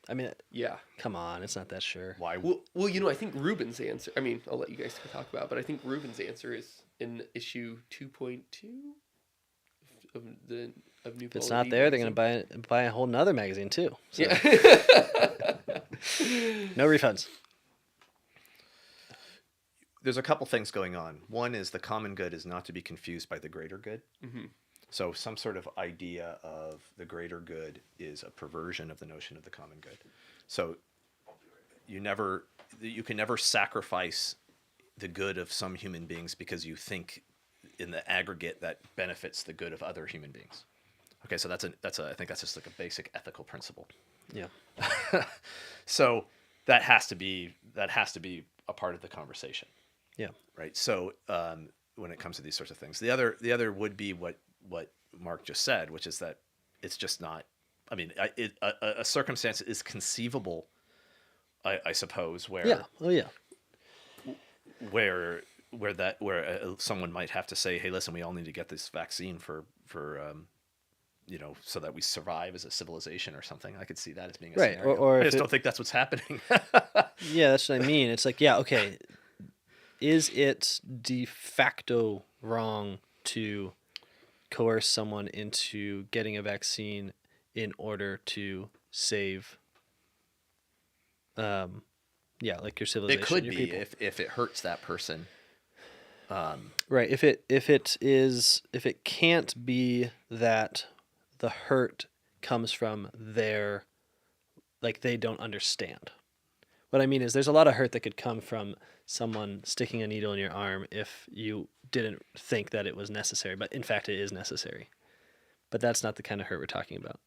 I mean, yeah. Come on, it's not that sure. Why? Well, I think Ruben's answer. I mean, I'll let you guys talk about it, but I think Ruben's answer is in issue 2.2 of New. If it's not there, they're going to buy a whole nother magazine too. So. Yeah. No refunds. There's a couple things going on. One is the common good is not to be confused by the greater good. Mm-hmm. So some sort of idea of the greater good is a perversion of the notion of the common good. So you can never sacrifice the good of some human beings because you think in the aggregate that benefits the good of other human beings. Okay, so I think that's just like a basic ethical principle. Yeah. So that has to be a part of the conversation. Yeah. Right. So when it comes to these sorts of things. The other would be what Marc just said, which is that it's just not. I mean, a circumstance is conceivable, I suppose, where where someone might have to say, hey, listen, we all need to get this vaccine for so that we survive as a civilization or something. I could see that as being a scenario. Or I just don't think that's what's happening. Yeah, that's what I mean. It's like, yeah, okay. Is it de facto wrong to coerce someone into getting a vaccine in order to save, like your civilization? It could your be people? if it hurts that person. Right. If it can't be that the hurt comes from their, like, they don't understand. What I mean is there's a lot of hurt that could come from someone sticking a needle in your arm if you didn't think that it was necessary, but in fact it is necessary. But that's not the kind of hurt we're talking about.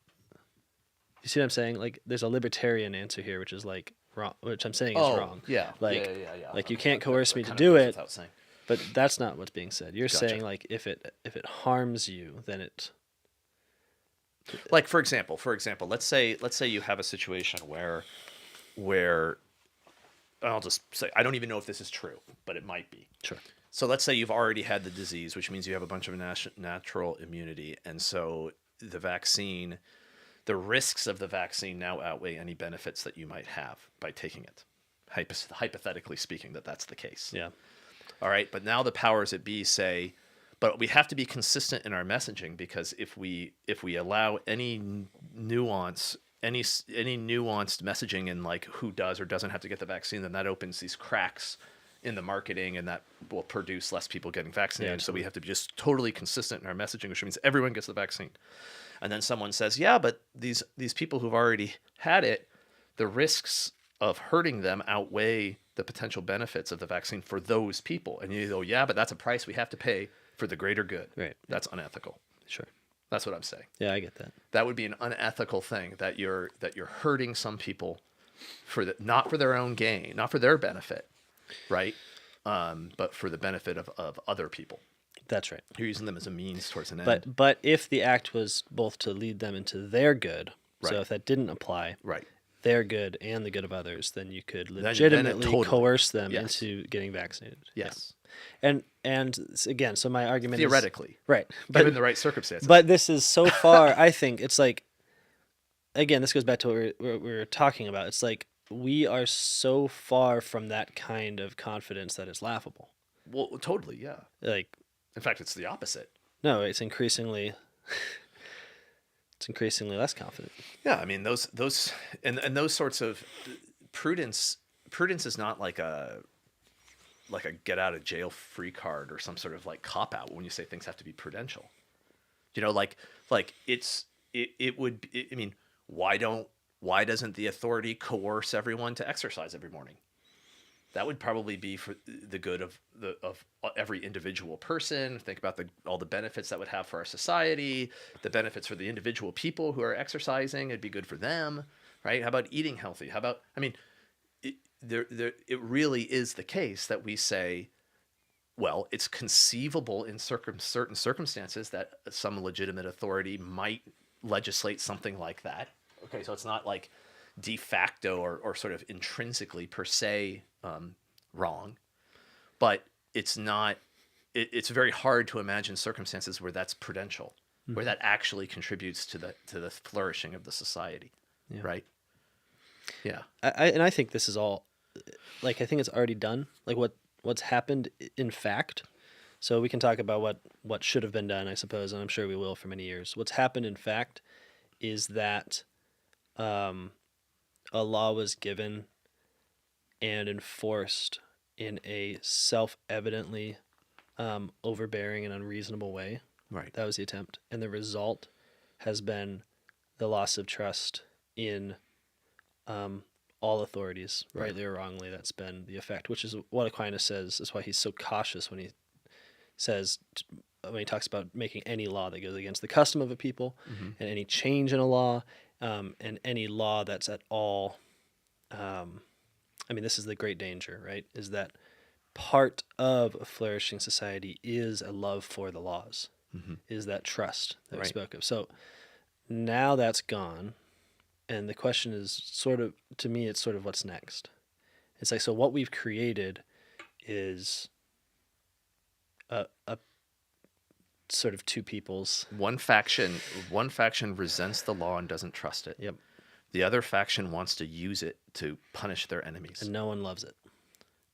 You see what I'm saying? Like, there's a libertarian answer here, which is like wrong, which I'm saying is wrong. Yeah. Like, yeah. like you can't coerce me to kind of do goes it. without saying. But that's not what's being said. You're Gotcha. saying, like, if it harms you, then it. Like, for example, let's say you have a situation where I'll just say, I don't even know if this is true, but it might be. Sure. So let's say you've already had the disease, which means you have a bunch of natural immunity, and so the risks of the vaccine now outweigh any benefits that you might have by taking it. Hypothetically speaking, that's the case. Yeah. All right, but now the powers that be say, but we have to be consistent in our messaging, because if we allow any nuanced messaging in, like, who does or doesn't have to get the vaccine, then that opens these cracks in the marketing, and that will produce less people getting vaccinated. So we have to be just totally consistent in our messaging, which means everyone gets the vaccine. And then someone says, yeah, but these people who've already had it, the risks of hurting them outweigh the potential benefits of the vaccine for those people. And you go, yeah, but that's a price we have to pay for the greater good. Right. That's unethical. Sure. That's what I'm saying. Yeah, I get that. That would be an unethical thing, that you're hurting some people not for their own gain, not for their benefit, right? But for the benefit of other people. That's right. You're using them as a means towards an end. But if the act was both to lead them into their good, so Right. if that didn't apply, Right. their good and the good of others, then you could Then it legitimately totally- coerce them yes. into getting vaccinated. Yes. Yeah. And again, so my argument Theoretically. is right, Given the right circumstances. but this is so far. I think it's like, again, this goes back to what we were talking about. It's like we are so far from that kind of confidence that it's laughable. Well, totally, yeah. Like, In fact, it's the opposite. no, it's increasingly less confident. Yeah, I mean those sorts of prudence is not like a get out of jail free card or some sort of like cop out when you say things have to be prudential. You know, like it would. I mean, why doesn't the authority coerce everyone to exercise every morning? That would probably be for the good of every individual person. Think about all the benefits that would have for our society, the benefits for the individual people who are exercising. It'd be good for them, right? How about eating healthy? How about, I mean, it really is the case that we say, well, it's conceivable in certain circumstances that some legitimate authority might legislate something like that. Okay, so it's not like de facto or sort of intrinsically per se wrong, but it's not. It's very hard to imagine circumstances where that's prudential, where that actually contributes to the flourishing of the society, right? Yeah, I think this is all, like, I think it's already done. Like what's happened in fact. So we can talk about what should have been done, I suppose, and I'm sure we will for many years. What's happened in fact is that a law was given and enforced in a self-evidently overbearing and unreasonable way. right. That was the attempt. And the result has been the loss of trust in all authorities, Right. rightly or wrongly. That's been the effect, which is what Aquinas says. That's why he's so cautious when he says, when he talks about making any law that goes against the custom of a people, and any change in a law, and any law that's at all, I mean, this is the great danger, right? Is that part of a flourishing society is a love for the laws, Mm-hmm. is that trust that we Right. spoke of. So now that's gone. And the question is sort of, to me, it's sort of what's next. It's like, so what we've created is a sort of two peoples. One faction resents the law and doesn't trust it. Yep. The other faction wants to use it to punish their enemies. And no one loves it.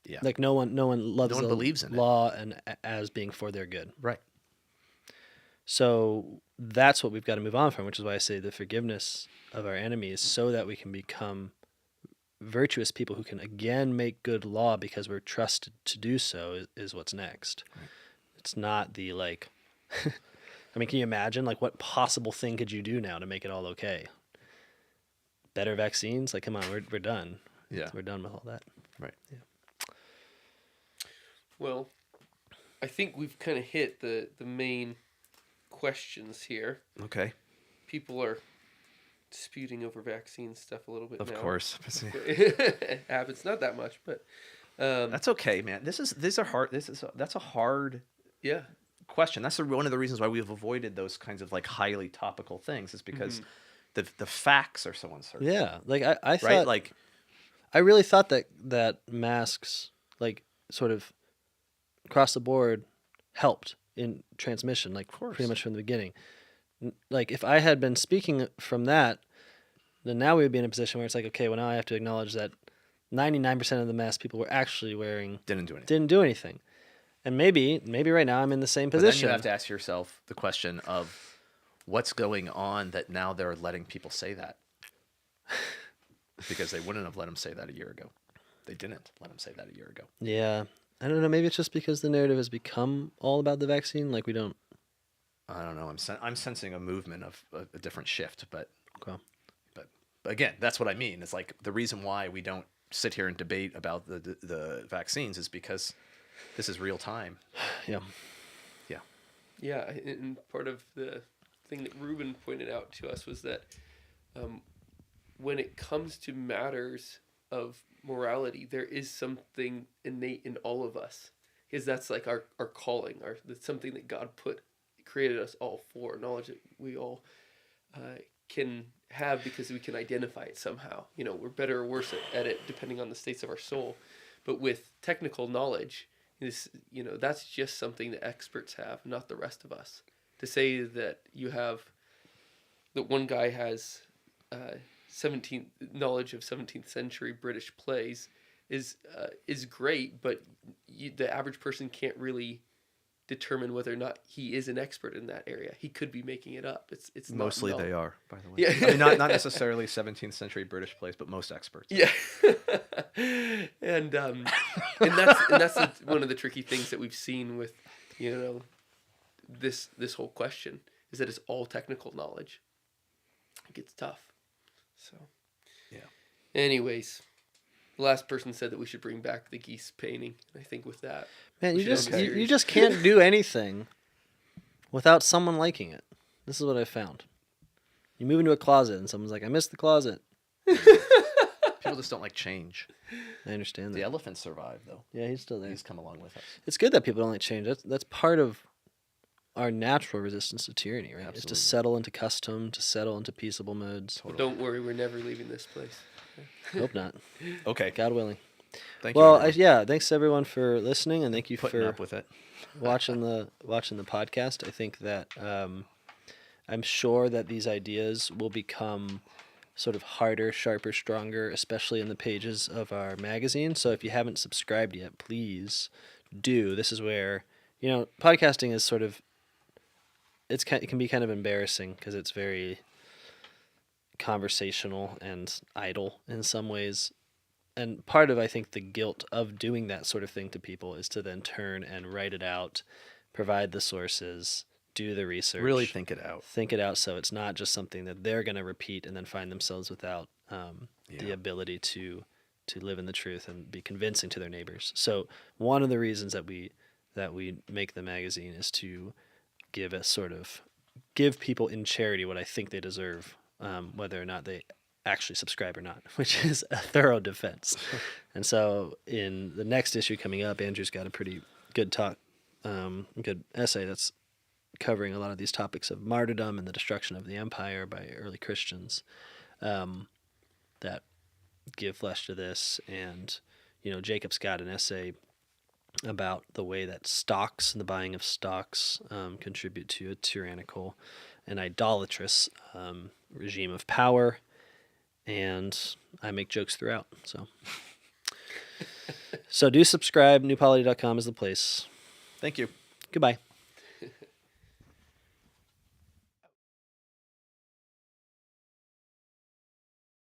Yeah. Like no one loves No one the believes in it. law and as being for their good. Right. So that's what we've got to move on from, which is why I say the forgiveness of our enemies, so that we can become virtuous people who can again make good law because we're trusted to do so is what's next. Right. It's not the like, I mean, can you imagine like what possible thing could you do now to make it all okay? Better vaccines? Like, come on, we're done. Yeah. We're done with all that. Right. Yeah. Well, I think we've kind of hit the main questions here. Okay. People are disputing over vaccine stuff a little bit Of now. course. It happens, not that much, but That's okay, man. These are hard. That's a hard yeah. question. That's one of the reasons why we've avoided those kinds of like highly topical things, is because the facts are so uncertain. Yeah. Like I thought, Right. Like, I really thought that masks, like sort of across the board, helped in transmission, like pretty much from the beginning. Like if I had been speaking from that, then now we would be in a position where it's like, okay, well now I have to acknowledge that 99% of the masks people were actually wearing didn't do anything. didn't do anything. And maybe right now I'm in the same But then position. you have to ask yourself the question of what's going on that now they're letting people say that. Because they wouldn't have let them say that a year ago. They didn't let them say that a year ago. Yeah. I don't know. Maybe it's just because the narrative has become all about the vaccine. Like we don't. I don't know. I'm sensing a movement of a different shift, but Okay. but again, that's what I mean. It's like the reason why we don't sit here and debate about the vaccines is because this is real time. Yeah. Yeah. Yeah, and part of the thing that Ruben pointed out to us was that when it comes to matters of morality, there is something innate in all of us, because that's like our calling, that's something that God created us all for, knowledge that we all can have because we can identify it somehow. You know, we're better or worse at it depending on the states of our soul. But with technical knowledge, that's just something that experts have, not the rest of us. To say that that one guy has 17th knowledge of 17th century British plays is great, but the average person can't really determine whether or not he is an expert in that area. He could be making it up. It's Mostly not known. they are, by the way. Yeah. I mean, not necessarily 17th century British plays, but most experts. Yeah. and that's one of the tricky things that we've seen with this whole question, is that it's all technical knowledge. It gets tough. So yeah. Anyways, the last person said that we should bring back the geese painting. I think with that, Man, we you should just end the you series. just can't do anything without someone liking it. This is what I found. You move into a closet and someone's like, "I missed the closet." People just don't like change. I understand that. The elephant survived, though. Yeah, he's still there. He's come along with us. It's good that people don't like change. That's part of our natural resistance to tyranny, right? It's Absolutely. to settle into custom, to settle into peaceable modes. But don't worry, we're never leaving this place. Hope not. Okay. God willing. Thank Well, you. everyone. thanks everyone for listening, and thank you Putting for up with it. watching the podcast. I think that I'm sure that these ideas will become sort of harder, sharper, stronger, especially in the pages of our magazine. So if you haven't subscribed yet, please do. This is where podcasting is sort of it can be kind of embarrassing because it's very conversational and idle in some ways. And part of, I think, the guilt of doing that sort of thing to people is to then turn and write it out, provide the sources, do the research. Really think it out. Think it out so it's not just something that they're going to repeat and then find themselves without the ability to live in the truth and be convincing to their neighbors. So one of the reasons that we make the magazine is to give people in charity what I think they deserve, whether or not they actually subscribe or not, which is a thorough defense. And so in the next issue coming up, Andrew's got a pretty good talk, good essay that's covering a lot of these topics of martyrdom and the destruction of the empire by early Christians that give flesh to this. And, Jacob's got an essay about the way that stocks and the buying of stocks contribute to a tyrannical and idolatrous regime of power. And I make jokes throughout. So do subscribe. Newpolity.com is the place. Thank you. Goodbye.